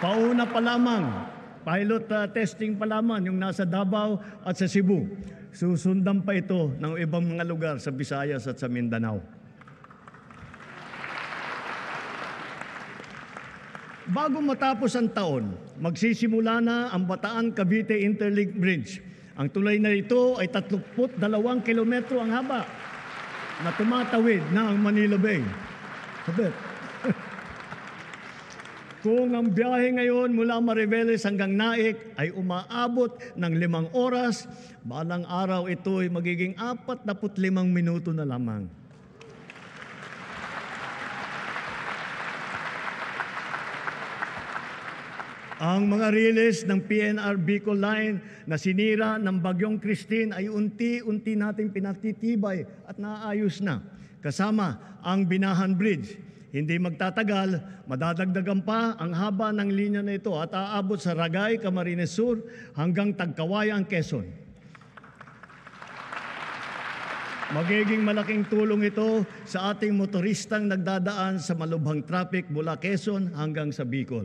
Pauna pa lamang, pilot testing pa lamang yung nasa Davao at sa Cebu. Susundan pa ito ng ibang mga lugar sa Visayas at sa Mindanao. Bago matapos ang taon, magsisimula na ang Bataan-Cavite Interlink Bridge. Ang tulay na ito ay 32 kilometro ang haba na tumatawid na ang Manila Bay. Sabit. Kung ang biyahe ngayon mula Mariveles hanggang Naik ay umaabot ng 5 oras, balang araw ito ay magiging 45 minuto na lamang. Ang mga riles ng PNR Bicol Line na sinira ng Bagyong Christine ay unti-unti nating pinatitibay at naayos na. Kasama ang Binahan Bridge. Hindi magtatagal, madadagdagan pa ang haba ng linya na ito at aabot sa Ragay, Camarines Sur hanggang Tagkawayan, Quezon. Magiging malaking tulong ito sa ating motoristang nagdadaan sa malubhang traffic mula Quezon hanggang sa Bicol.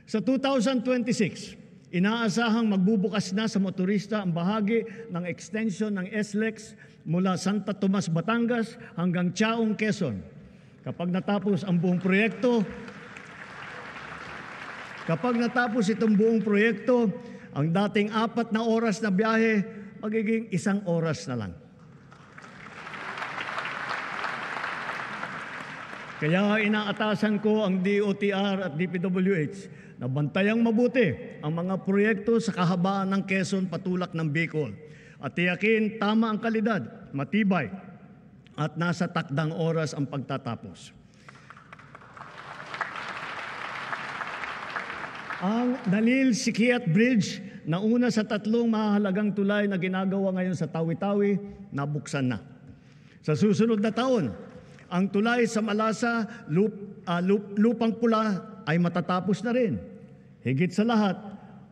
Sa 2026, inaasahang magbubukas na sa motorista ang bahagi ng extension ng SLEX mula Santa Tomas, Batangas hanggang Chaong, Quezon. Kapag natapos itong buong proyekto, ang dating 4 na oras na biyahe, magiging 1 oras na lang. Kaya inaatasan ko ang DOTR at DPWH na bantayang mabuti ang mga proyekto sa kahabaan ng Quezon patulak ng Bicol at tiyakin tama ang kalidad, matibay at nasa takdang oras ang pagtatapos. Ang Nalil-Sikiat Bridge na una sa 3 mahalagang tulay na ginagawa ngayon sa Tawi-Tawi, nabuksan na. Sa susunod na taon, ang tulay sa Malasa, Lupang Pula ay matatapos na rin. Higit sa lahat,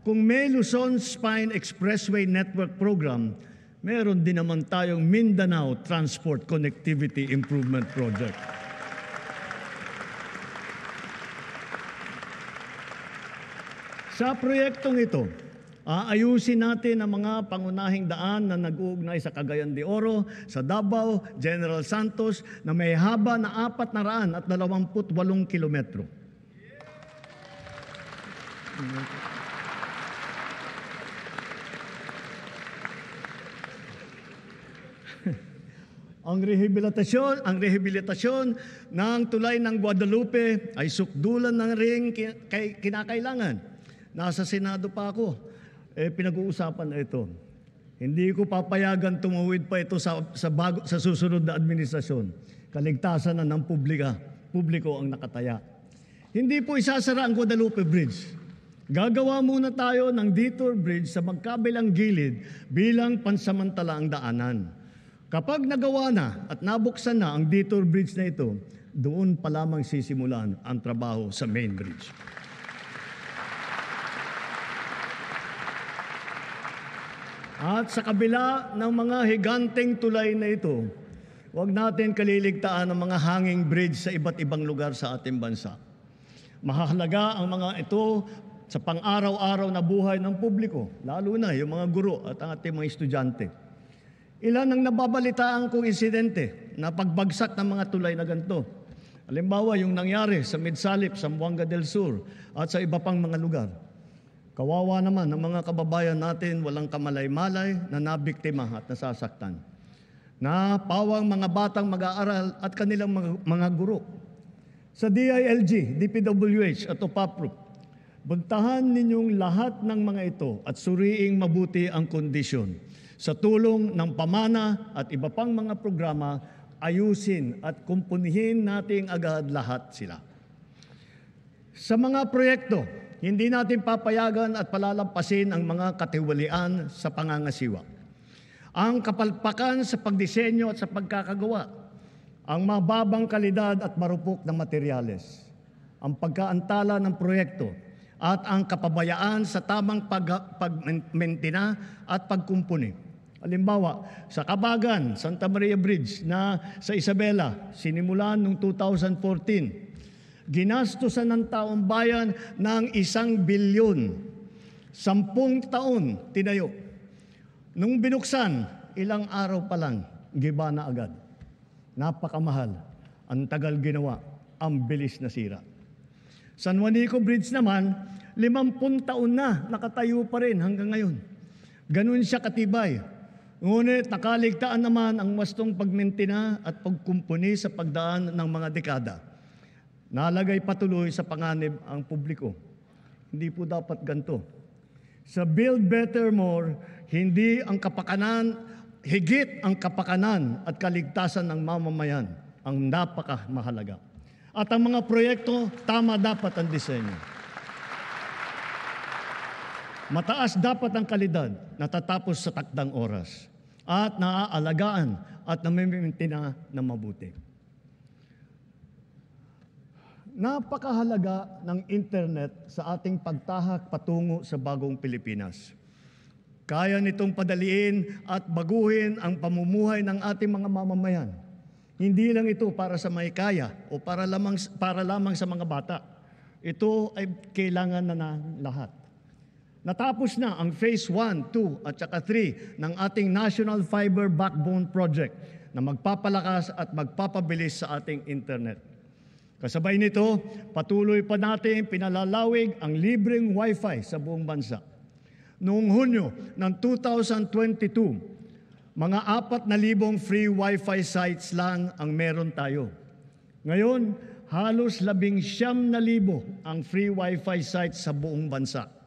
kung may Luzon Spine Expressway Network Program, meron din naman tayong Mindanao Transport Connectivity Improvement Project. Sa proyektong ito, aayusin natin ang mga pangunahing daan na nag-uugnay sa Cagayan de Oro, sa Davao, General Santos na may haba na 428 kilometro. Ang rehabilitasyon ng tulay ng Guadalupe ay sukdulan ng ring kinakailangan. Nasa Senado pa ako. Pinag-uusapan na ito. Hindi ko papayagan tumuwid pa ito sa susunod na administrasyon. Kaligtasan na ng publiko ang nakataya. Hindi po isasara ang Guadalupe Bridge. Gagawa muna tayo ng detour bridge sa magkabilang gilid bilang pansamantalaang daanan. Kapag nagawa na at nabuksan na ang detour bridge na ito, doon pa lamang sisimulan ang trabaho sa main bridge. At sa kabila ng mga higanteng tulay na ito, huwag natin kaliligtaan ang mga hanging bridge sa iba't ibang lugar sa ating bansa. Mahalaga ang mga ito sa pang-araw-araw na buhay ng publiko, lalo na yung mga guro at ang ating mga estudyante. Ilan ang nababalitaan kong insidente na pagbagsak ng mga tulay na ganito. Halimbawa, yung nangyari sa Midsalip, Zamboanga del Sur at sa iba pang mga lugar. Kawawa naman ang mga kababayan natin walang kamalay-malay na nabiktima at nasasaktan. Napawang mga batang mag-aaral at kanilang mga guro. Sa DILG, DPWH at OPAPRO, buntahan ninyong lahat ng mga ito at suriing mabuti ang kondisyon. Sa tulong ng pamana at iba pang mga programa, ayusin at kumpunihin nating agad lahat sila. Sa mga proyekto, hindi natin papayagan at palalampasin ang mga katiwalian sa pangangasiwa. Ang kapalpakan sa pagdisenyo at sa pagkakagawa, ang mababang kalidad at marupok na materyales, ang pagkaantala ng proyekto, at ang kapabayaan sa tamang pagmentina at pagkumpuni. Halimbawa, sa Kabagan, Santa Maria Bridge na sa Isabela, sinimulan noong 2014, ginastusan ng taong bayan ng 1 bilyon. 10 taon tinayo. Nung binuksan, ilang araw pa lang, giba na agad. Napakamahal. Ang tagal ginawa. Ang bilis na sira. San Juanico Bridge naman, 50 taon na nakatayo pa rin hanggang ngayon. Ganun siya katibay. Ngunit nakaligtaan naman ang wastong pagmentina at pagkumpuni sa pagdaan ng mga dekada. Nalagay patuloy sa panganib ang publiko. Hindi po dapat ganito. Sa Build Better More, hindi ang kapakanan, higit ang kapakanan at kaligtasan ng mamamayan ang napakamahalaga. At ang mga proyekto, tama dapat ang disenyo. Mataas dapat ang kalidad, natatapos sa takdang oras, at naaalagaan at namimintina na mabuti. Napakahalaga ng internet sa ating pagtahak patungo sa bagong Pilipinas. Kaya nitong padaliin at baguhin ang pamumuhay ng ating mga mamamayan. Hindi lang ito para sa may kaya o para lamang sa mga bata. Ito ay kailangan na ng lahat. Natapos na ang Phase 1, 2 at saka 3 ng ating National Fiber Backbone Project na magpapalakas at magpapabilis sa ating internet. Kasabay nito, patuloy pa natin pinalalawig ang libreng Wi-Fi sa buong bansa. Noong Hunyo ng 2022, mga 4,000 free Wi-Fi sites lang ang meron tayo. Ngayon, halos 19,000 ang free Wi-Fi sites sa buong bansa.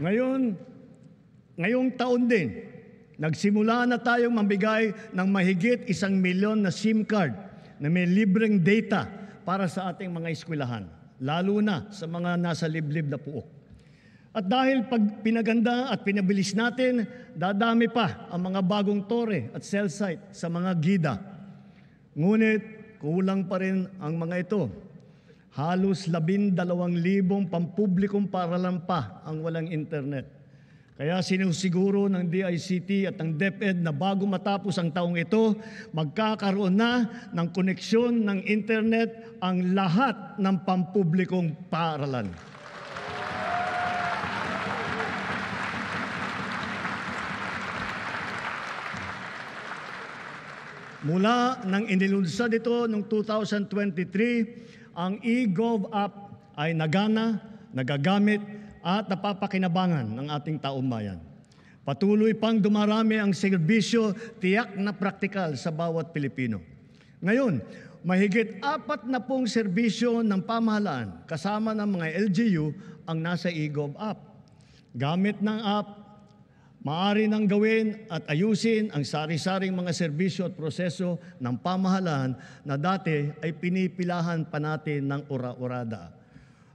Ngayong taon din, nagsimula na tayong mambigay ng mahigit 1 milyon na SIM card na may libreng data para sa ating mga eskwelahan, lalo na sa mga nasa liblib na puok. At dahil pag pinaganda at pinabilis natin, dadami pa ang mga bagong tore at cell site sa mga gida. Ngunit kulang pa rin ang mga ito. Halos 12,000 pampublikong paaralan pa ang walang internet. Kaya sinusiguro ng DICT at ng DepEd na bago matapos ang taong ito, magkakaroon na ng koneksyon ng internet ang lahat ng pampublikong paaralan. Mula nang inilunsad ito noong 2023, ang eGov app ay nagana, nagagamit at napapakinabangan ng ating taong bayan. Patuloy pang dumarami ang serbisyo tiyak na praktikal sa bawat Pilipino. Ngayon, mahigit 40 serbisyo ng pamahalaan kasama ng mga LGU ang nasa eGov app. Gamit ng app, maaari nang gawin at ayusin ang sari-saring mga serbisyo at proseso ng pamahalaan na dati ay pinipilahan pa natin ng ora-orada.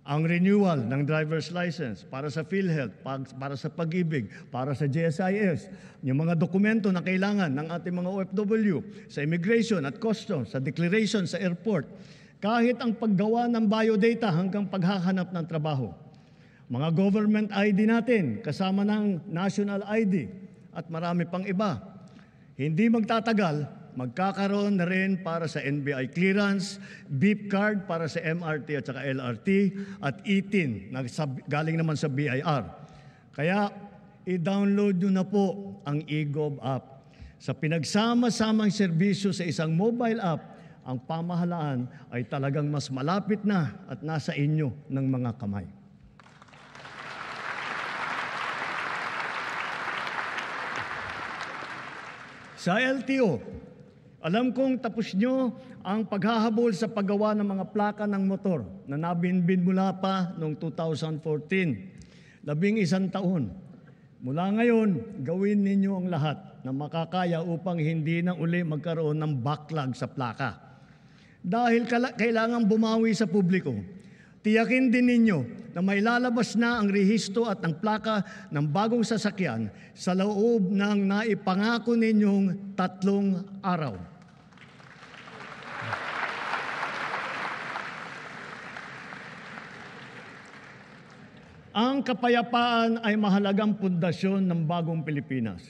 Ang renewal ng driver's license para sa PhilHealth, para sa Pag-ibig, para sa GSIS, yung mga dokumento na kailangan ng ating mga OFW, sa immigration at customs, sa declaration sa airport, kahit ang paggawa ng biodata hanggang paghahanap ng trabaho. Mga government ID natin, kasama ng national ID at marami pang iba. Hindi magtatagal, magkakaroon na rin para sa NBI clearance, beep card para sa MRT at saka LRT, at e-TIN na galing naman sa BIR. Kaya i-download nyo na po ang eGov app. Sa pinagsama-samang serbisyo sa isang mobile app, ang pamahalaan ay talagang mas malapit na at nasa inyo ng mga kamay. Sa LTO, alam kong tapos nyo ang paghahabol sa paggawa ng mga plaka ng motor na nabinbin mula pa noong 2014. 11 taon. Mula ngayon, gawin ninyo ang lahat na makakaya upang hindi na uli magkaroon ng backlog sa plaka. Dahil kailangan bumawi sa publiko, tiyakin din ninyo na may lalabas na ang rehistro at ang plaka ng bagong sasakyan sa loob ng naipangako ninyong 3 araw. Ang kapayapaan ay mahalagang pundasyon ng bagong Pilipinas.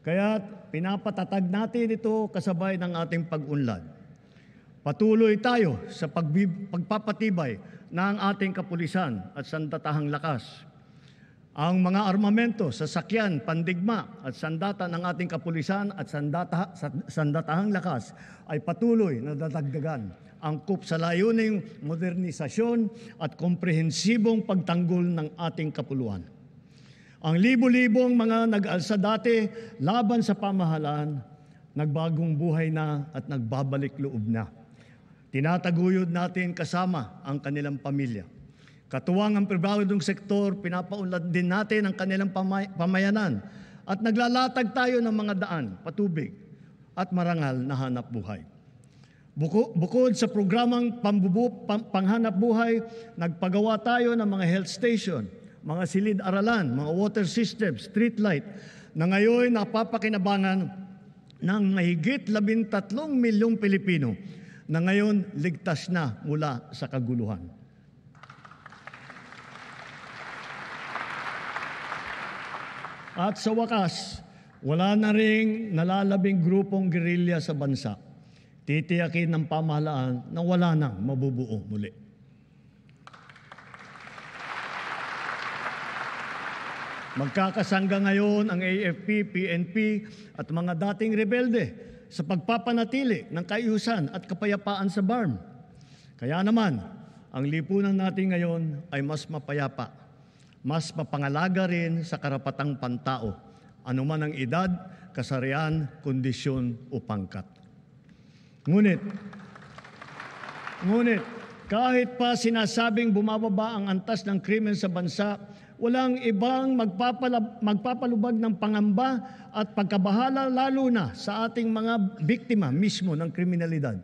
Kaya pinapatatag natin ito kasabay ng ating pag-unlad. Patuloy tayo sa pagpapatibay ng ating kapulisan at sandatahang lakas. Ang mga armamento, sasakyan, pandigma at sandata ng ating kapulisan at sandatahang lakas ay patuloy na dadagdagan, angkop sa layuning modernisasyon at komprehensibong pagtanggol ng ating kapuluan. Ang libo-libong mga nag-alsa dati laban sa pamahalaan, nagbagong buhay na at nagbabalik loob na. Tinataguyod natin kasama ang kanilang pamilya. Katuwang ang pribadong sektor, pinapaunlad din natin ang kanilang pamayanan at naglalatag tayo ng mga daan, patubig at marangal na hanap buhay. Bukod sa programang panghanap buhay, nagpagawa tayo ng mga health station, mga silid-aralan, mga water system, street light, na ngayon napapakinabangan ng mahigit 13 milyong Pilipino na ngayon ligtas na mula sa kaguluhan. At sa wakas, wala na ring nalalabing grupong gerilya sa bansa. Titiyakin ng pamahalaan na wala nang mabubuo muli. Magkakasangga ngayon ang AFP, PNP at mga dating rebelde sa pagpapanatili ng kaayusan at kapayapaan sa BARM. Kaya naman, ang lipunan natin ngayon ay mas mapayapa, mas mapangalaga rin sa karapatang pantao, anuman ang edad, kasarian, kondisyon o pangkat. Ngunit, kahit pa sinasabing bumababa ang antas ng krimen sa bansa, walang ibang magpapalubag ng pangamba at pagkabahala lalo na sa ating mga biktima mismo ng kriminalidad.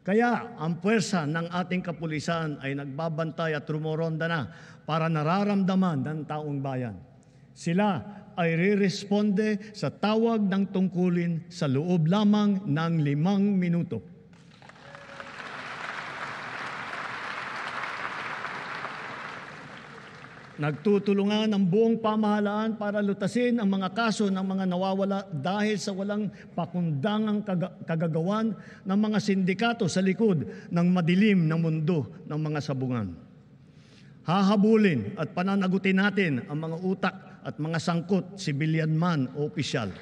Kaya ang puwersa ng ating kapulisan ay nagbabantay at rumoronda na para nararamdaman ng taong bayan. Sila ay re-responde sa tawag ng tungkulin sa loob lamang ng 5 minuto. Nagtutulungan ang buong pamahalaan para lutasin ang mga kaso ng mga nawawala dahil sa walang pakundangang kagagawan ng mga sindikato sa likod ng madilim na mundo ng mga sabungan. Hahabulin at pananagutin natin ang mga utak at mga sangkot, sibilyan man o opisyal.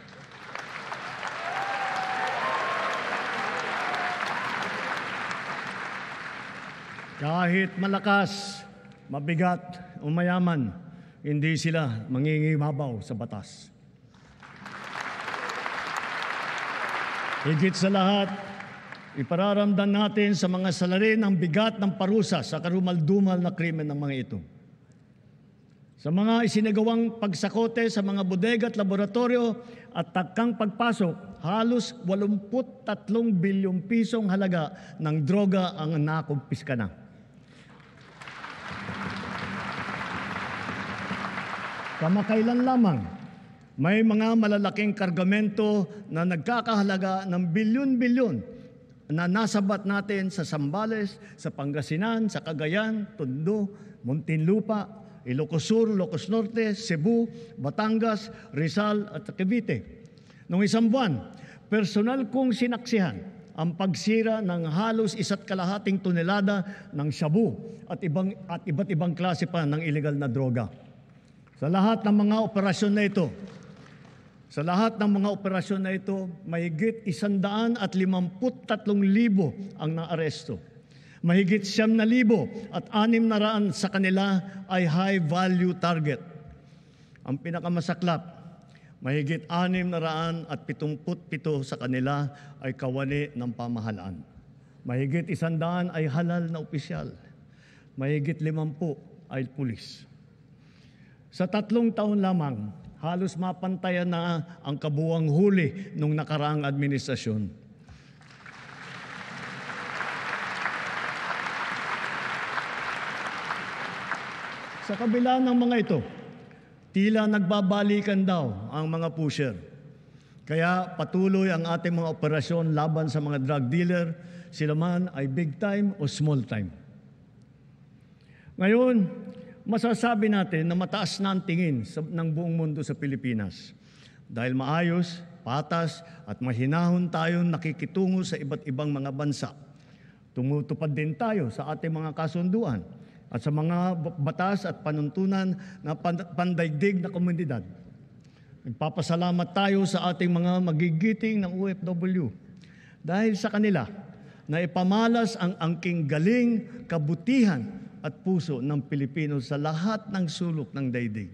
Kahit malakas, mabigat o mayaman, hindi sila mangingibabaw sa batas. Higit sa lahat, ipararamdam natin sa mga salarin ang bigat ng parusa sa karumal-dumal na krimen ng mga ito. Sa mga isinagawang pagsakote sa mga bodega at laboratorio at takang pagpasok, halos 83 bilyong pisong halaga ng droga ang nakumpiska na. Kamakailan lamang, may mga malalaking kargamento na nagkakahalaga ng bilyon-bilyon na nasabat natin sa Zambales, sa Pangasinan, sa Cagayan, Tondo, Muntinlupa, Ilocos Sur, Ilocos Norte, Cebu, Batangas, Rizal at Cavite. Noong isang buwan, personal kong sinaksihan ang pagsira ng halos 1.5 tonelada ng shabu at iba't ibang klase pa ng illegal na droga. Sa lahat ng mga operasyon na ito, mahigit 153,000 ang naaresto. Mahigit 9,000 at 600 sa kanila ay high-value target. Ang pinakamasaklap, mahigit 677 sa kanila ay kawani ng pamahalaan. Mahigit 100 ay halal na opisyal. Mahigit 50 ay pulis. Sa 3 taon lamang, halos mapantayan na ang kabuuang huli nung nakaraang administrasyon. Sa kabila ng mga ito, tila nagbabalikan daw ang mga pusher. Kaya patuloy ang ating mga operasyon laban sa mga drug dealer, sila man ay big time o small time. Ngayon, masasabi natin na mataas na ang tingin ng buong mundo sa Pilipinas. Dahil maayos, patas at mahinahon tayong nakikitungo sa iba't ibang mga bansa. Tumutupad din tayo sa ating mga kasunduan at sa mga batas at panuntunan na pandaigdig na komunidad. Nagpapasalamat tayo sa ating mga magigiting ng OFW dahil sa kanila na ipamalas ang angking galing, kabutihan at puso ng Pilipino sa lahat ng sulok ng daigdig.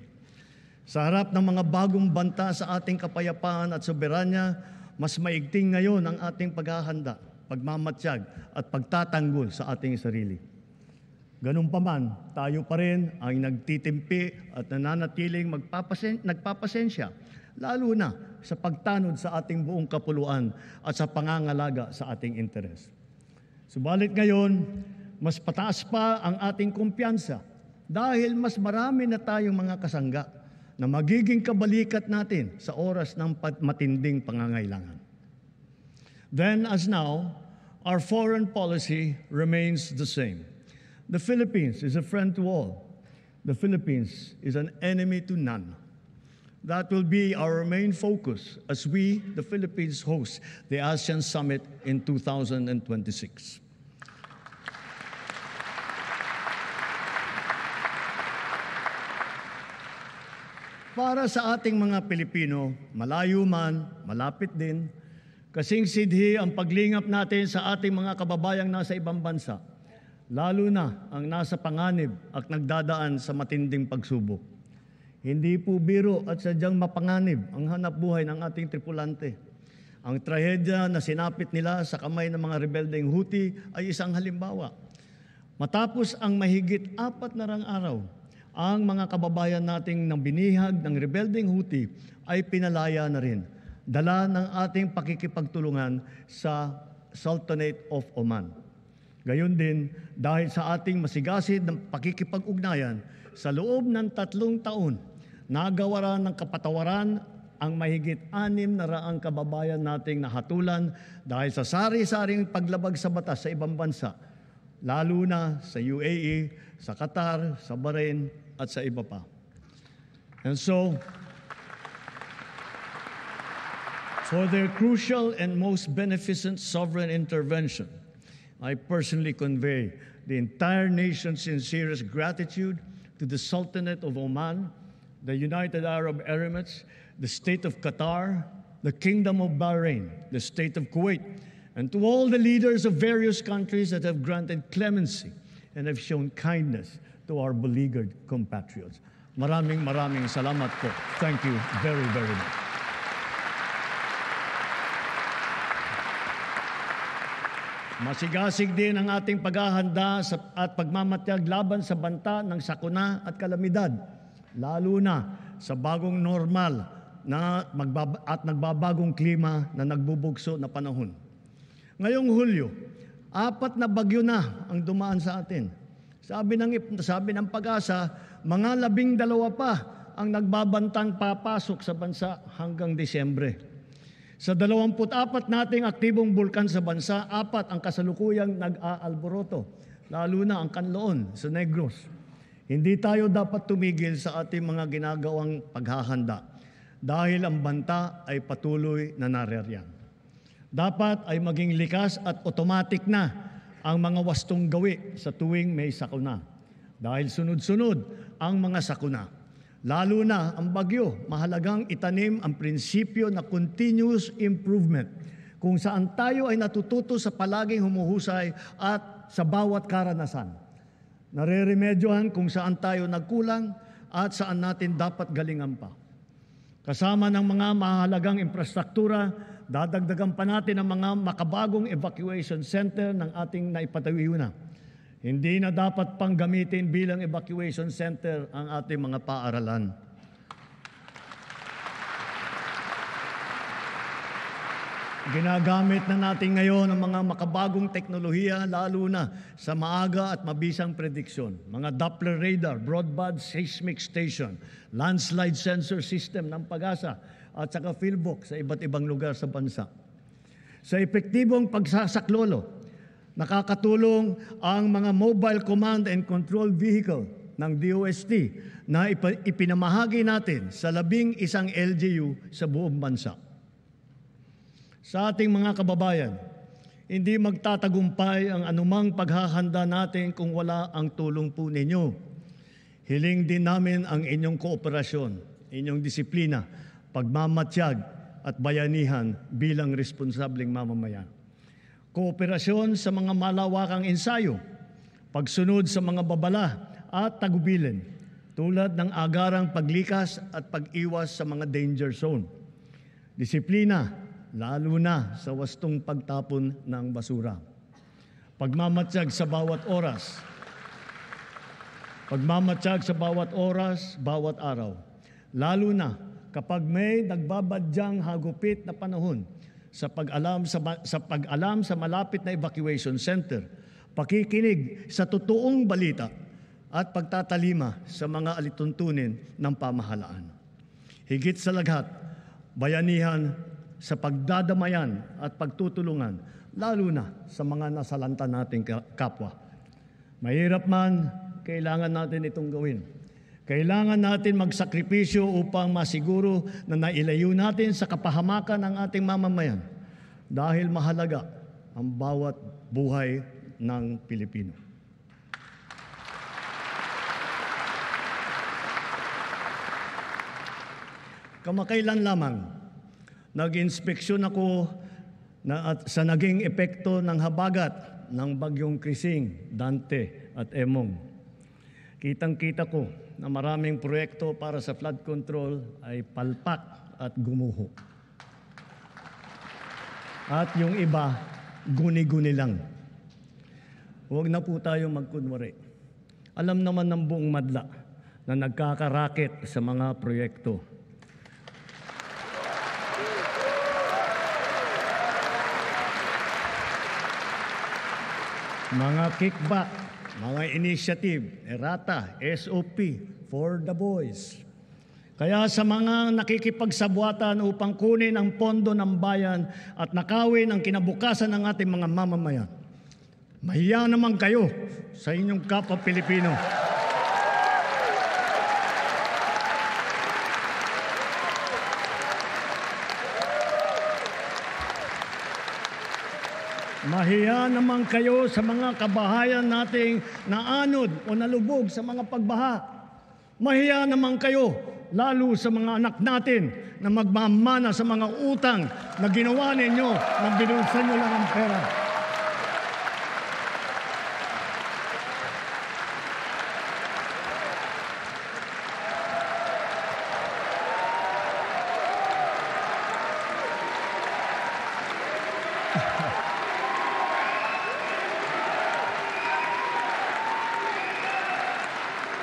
Sa harap ng mga bagong banta sa ating kapayapaan at soberanya, mas maigting ngayon ang ating paghahanda, pagmamatsyag at pagtatanggol sa ating sarili. Ganun pa man, tayo pa rin ang nagtitimpi at nananatiling nagpapasensya, lalo na sa pagtanod sa ating buong kapuluan at sa pangangalaga sa ating interes. Subalit ngayon, mas pataas pa ang ating kumpiyansa dahil mas marami na tayong mga kasangga na magiging kabalikat natin sa oras ng matinding pangangailangan. Then as now, our foreign policy remains the same. The Philippines is a friend to all. The Philippines is an enemy to none. That will be our main focus as we, the Philippines, host the ASEAN Summit in 2026. Para sa ating mga Pilipino, malayo man, malapit din, kasing sidhi ang paglingap natin sa ating mga kababayang nasa ibang bansa, lalo na ang nasa panganib at nagdadaan sa matinding pagsubok. Hindi po biro at sadyang mapanganib ang hanap buhay ng ating tripulante. Ang trahedya na sinapit nila sa kamay ng mga rebeldeng Houthi ay isang halimbawa. Matapos ang mahigit 4 na araw, ang mga kababayan nating nang binihag ng rebelding Houthi ay pinalaya na rin, dala ng ating pakikipagtulungan sa Sultanate of Oman. Gayon din, dahil sa ating masigasig ng pakikipag-ugnayan, sa loob ng 3 taon, nagawaran ng kapatawaran ang mahigit 600 kababayan nating nahatulan dahil sa sari-saring paglabag sa batas sa ibang bansa, lalo na sa UAE, sa Qatar, sa Bahrain, at sa iba pa. And so, for their crucial and most beneficent sovereign intervention, I personally convey the entire nation's sincerest gratitude to the Sultanate of Oman, the United Arab Emirates, the State of Qatar, the Kingdom of Bahrain, the State of Kuwait, and to all the leaders of various countries that have granted clemency and have shown kindness to our beleaguered compatriots. Maraming salamat po. Thank you very, very much. Masigasig din ang ating paghahanda at pagmamatyag laban sa banta ng sakuna at kalamidad, lalo na sa bagong normal at nagbabagong klima na nagbubugso na panahon. Ngayong Hulyo, 4 na bagyo na ang dumaan sa atin. Sabi ng Pag-asa, mga 12 pa ang nagbabantang papasok sa bansa hanggang Disyembre. Sa 24 nating aktibong bulkan sa bansa, 4 ang kasalukuyang nag-aalboroto, lalo na ang Kanloon sa Negros. Hindi tayo dapat tumigil sa ating mga ginagawang paghahanda dahil ang banta ay patuloy na naririyan. Dapat ay maging likas at automatic na ang mga wastong gawi sa tuwing may sakuna. Dahil sunod-sunod ang mga sakuna. Lalo na ang bagyo, mahalagang itanim ang prinsipyo na continuous improvement kung saan tayo ay natututo sa palaging humuhusay at sa bawat karanasan. Nareremedyohan kung saan tayo nagkulang at saan natin dapat galingan pa. Kasama ng mga mahalagang infrastruktura, dadagdagan pa natin ang mga makabagong evacuation center ng ating naipatayo na. Hindi na dapat pang gamitin bilang evacuation center ang ating mga paaralan. Ginagamit na natin ngayon ang mga makabagong teknolohiya, lalo na sa maaga at mabisang prediksyon. Mga Doppler radar, broadband seismic station, landslide sensor system ng Pag-asa at saka PhilBook sa iba't ibang lugar sa bansa. Sa epektibong pagsasaklolo, nakakatulong ang mga mobile command and control vehicle ng DOST na ipinamahagi natin sa 11 LGU sa buong bansa. Sa ating mga kababayan, hindi magtatagumpay ang anumang paghahanda natin kung wala ang tulong po ninyo. Hiling din namin ang inyong kooperasyon, inyong disiplina, pagmamatyag at bayanihan bilang responsableng mamamayan. Kooperasyon sa mga malawakang ensayo, pagsunod sa mga babala at tagubilin, tulad ng agarang paglikas at pag-iwas sa mga danger zone. Disiplina, lalo na sa wastong pagtapon ng basura. Pagmamatyag sa bawat oras. Pagmamatyag sa bawat oras, bawat araw. Lalo na kapag may nagbabadyang hagupit na panahon, sa pag-alam sa malapit na evacuation center, pakikinig sa totoong balita at pagtatalima sa mga alituntunin ng pamahalaan. Higit sa lahat, bayanihan sa pagdadamayan at pagtutulungan, lalo na sa mga nasalanta nating kapwa. Mahirap man, kailangan natin itong gawin. Kailangan natin magsakripisyo upang masiguro na nailayo natin sa kapahamakan ng ating mamamayan dahil mahalaga ang bawat buhay ng Pilipino. Kamakailan lamang, nag-inspeksyon ako sa naging epekto ng habagat ng bagyong Krising, Dante at Emong. Kitang-kita ko na maraming proyekto para sa flood control ay palpak at gumuho. At yung iba, guni-guni lang. Huwag na po tayo magkunwari. Alam naman ng buong madla na nagkakaraket sa mga proyekto. Mga kickback, mga initiative, errata, SOP, for the boys. Kaya sa mga nakikipagsabwatan upang kunin ang pondo ng bayan at nakawin ang kinabukasan ng ating mga mamamayan, mahiya naman kayo sa inyong kapwa Pilipino. Mahiya naman kayo sa mga kabahayan nating naanod o nalubog sa mga pagbaha. Mahiya naman kayo, lalo sa mga anak natin na magmamana sa mga utang na ginawa ninyo nang binulsan nyo lang ang pera.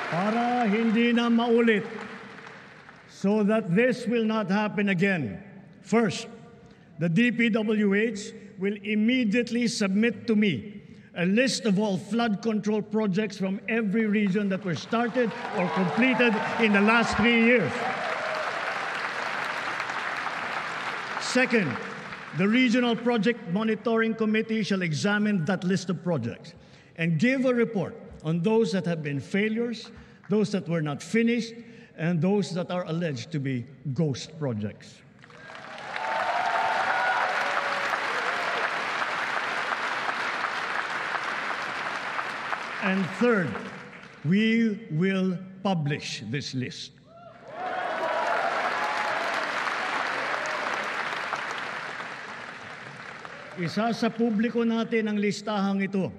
Para hindi na maulit, so that this will not happen again. First, the DPWH will immediately submit to me a list of all flood control projects from every region that were started or completed in the last 3 years. Second, the Regional Project Monitoring Committee shall examine that list of projects and give a report on those that have been failures, those that were not finished, and those that are alleged to be ghost projects. And third, we will publish this list. Isa sa publiko natin ang listahang ito.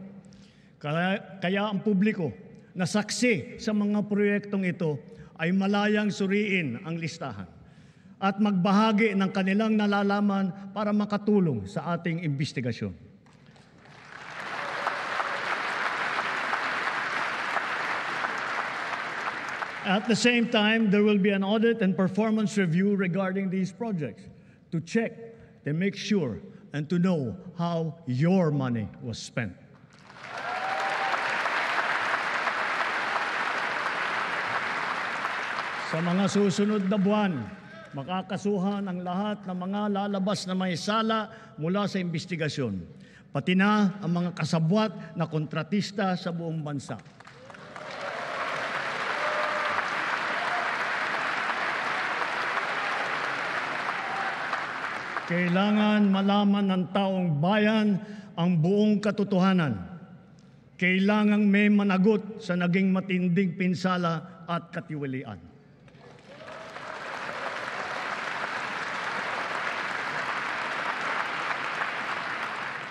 Kaya ang publiko na saksi sa mga proyektong ito ay malayang suriin ang listahan at magbahagi ng kanilang nalalaman para makatulong sa ating investigasyon. At the same time, there will be an audit and performance review regarding these projects to check, to make sure, and to know how your money was spent. Sa mga susunod na buwan, makakasuhan ang lahat ng mga lalabas na may sala mula sa investigasyon, pati na ang mga kasabwat na kontratista sa buong bansa. Kailangan malaman ng taong bayan ang buong katotohanan. Kailangang may managot sa naging matinding pinsala at katiwalian.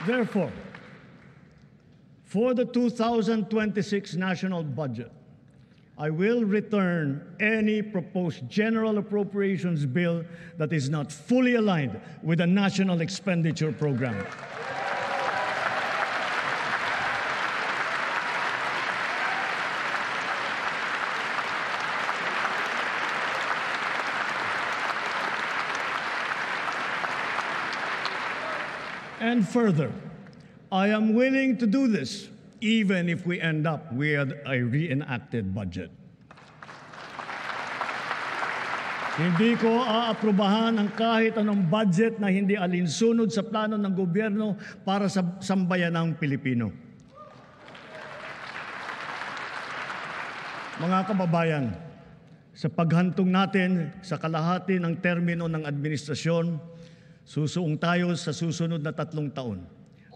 Therefore, for the 2026 national budget, I will return any proposed general appropriations bill that is not fully aligned with the national expenditure program. And further, I am willing to do this even if we end up with a reenacted budget. Hindi ko aaprubahan ang kahit anong budget na hindi alinsunod sa plano ng gobyerno para sa sambayanang Pilipino. Mga kababayan, sa paghantong natin sa kalahati ng termino ng administrasyon, susuong tayo sa susunod na 3 taon.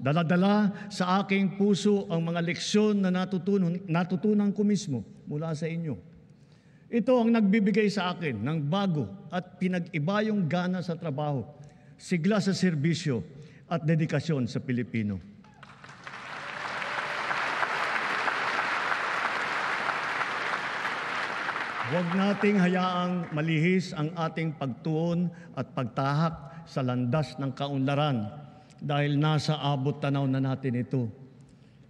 Dala-dala sa aking puso ang mga leksyon na natutunan ko mismo mula sa inyo. Ito ang nagbibigay sa akin ng bago at pinag-iba yung gana sa trabaho, sigla sa serbisyo at dedikasyon sa Pilipino. Huwag nating hayaang malihis ang ating pagtuon at pagtahak sa landas ng kaunlaran dahil nasa abot tanaw na natin ito.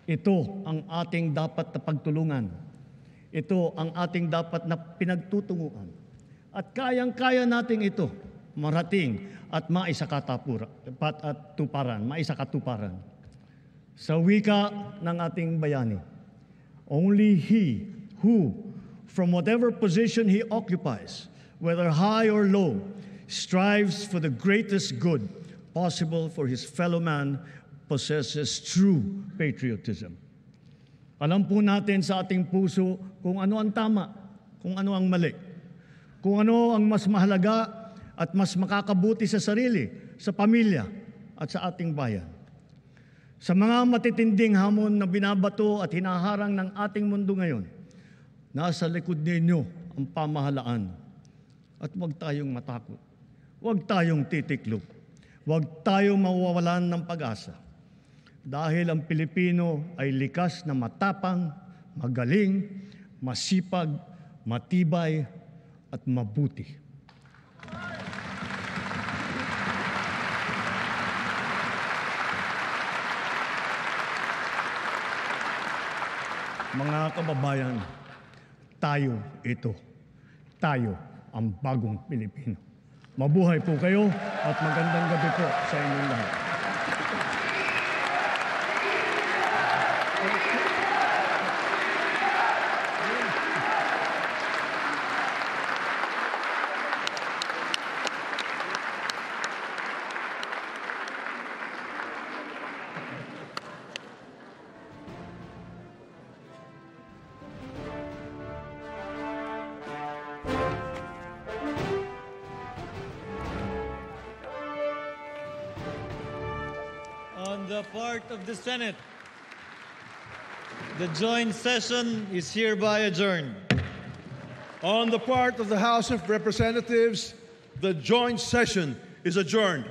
Ito ang ating dapat na pagtulungan. Ito ang ating dapat na pinagtutunguhan. At kayang-kaya natin ito marating at maisakatuparan. Sa wika ng ating bayani, only he who, from whatever position he occupies, whether high or low, strives for the greatest good possible for his fellow man, possesses true patriotism. Alam po natin sa ating puso kung ano ang tama, kung ano ang mali, kung ano ang mas mahalaga at mas makakabuti sa sarili, sa pamilya at sa ating bayan. Sa mga matitinding hamon na binabato at hinaharang ng ating mundo ngayon, nasa likod ninyo ang pamahalaan. At huwag tayong matakot. Huwag tayong titiklop. Huwag tayong mawawalan ng pag-asa. Dahil ang Pilipino ay likas na matapang, magaling, masipag, matibay, at mabuti. Mga kababayan, tayo ito. Tayo ang bagong Pilipino. Mabuhay po kayo at magandang gabi po sa inyong lahat. On the part of the Senate, the joint session is hereby adjourned. On the part of the House of Representatives, the joint session is adjourned.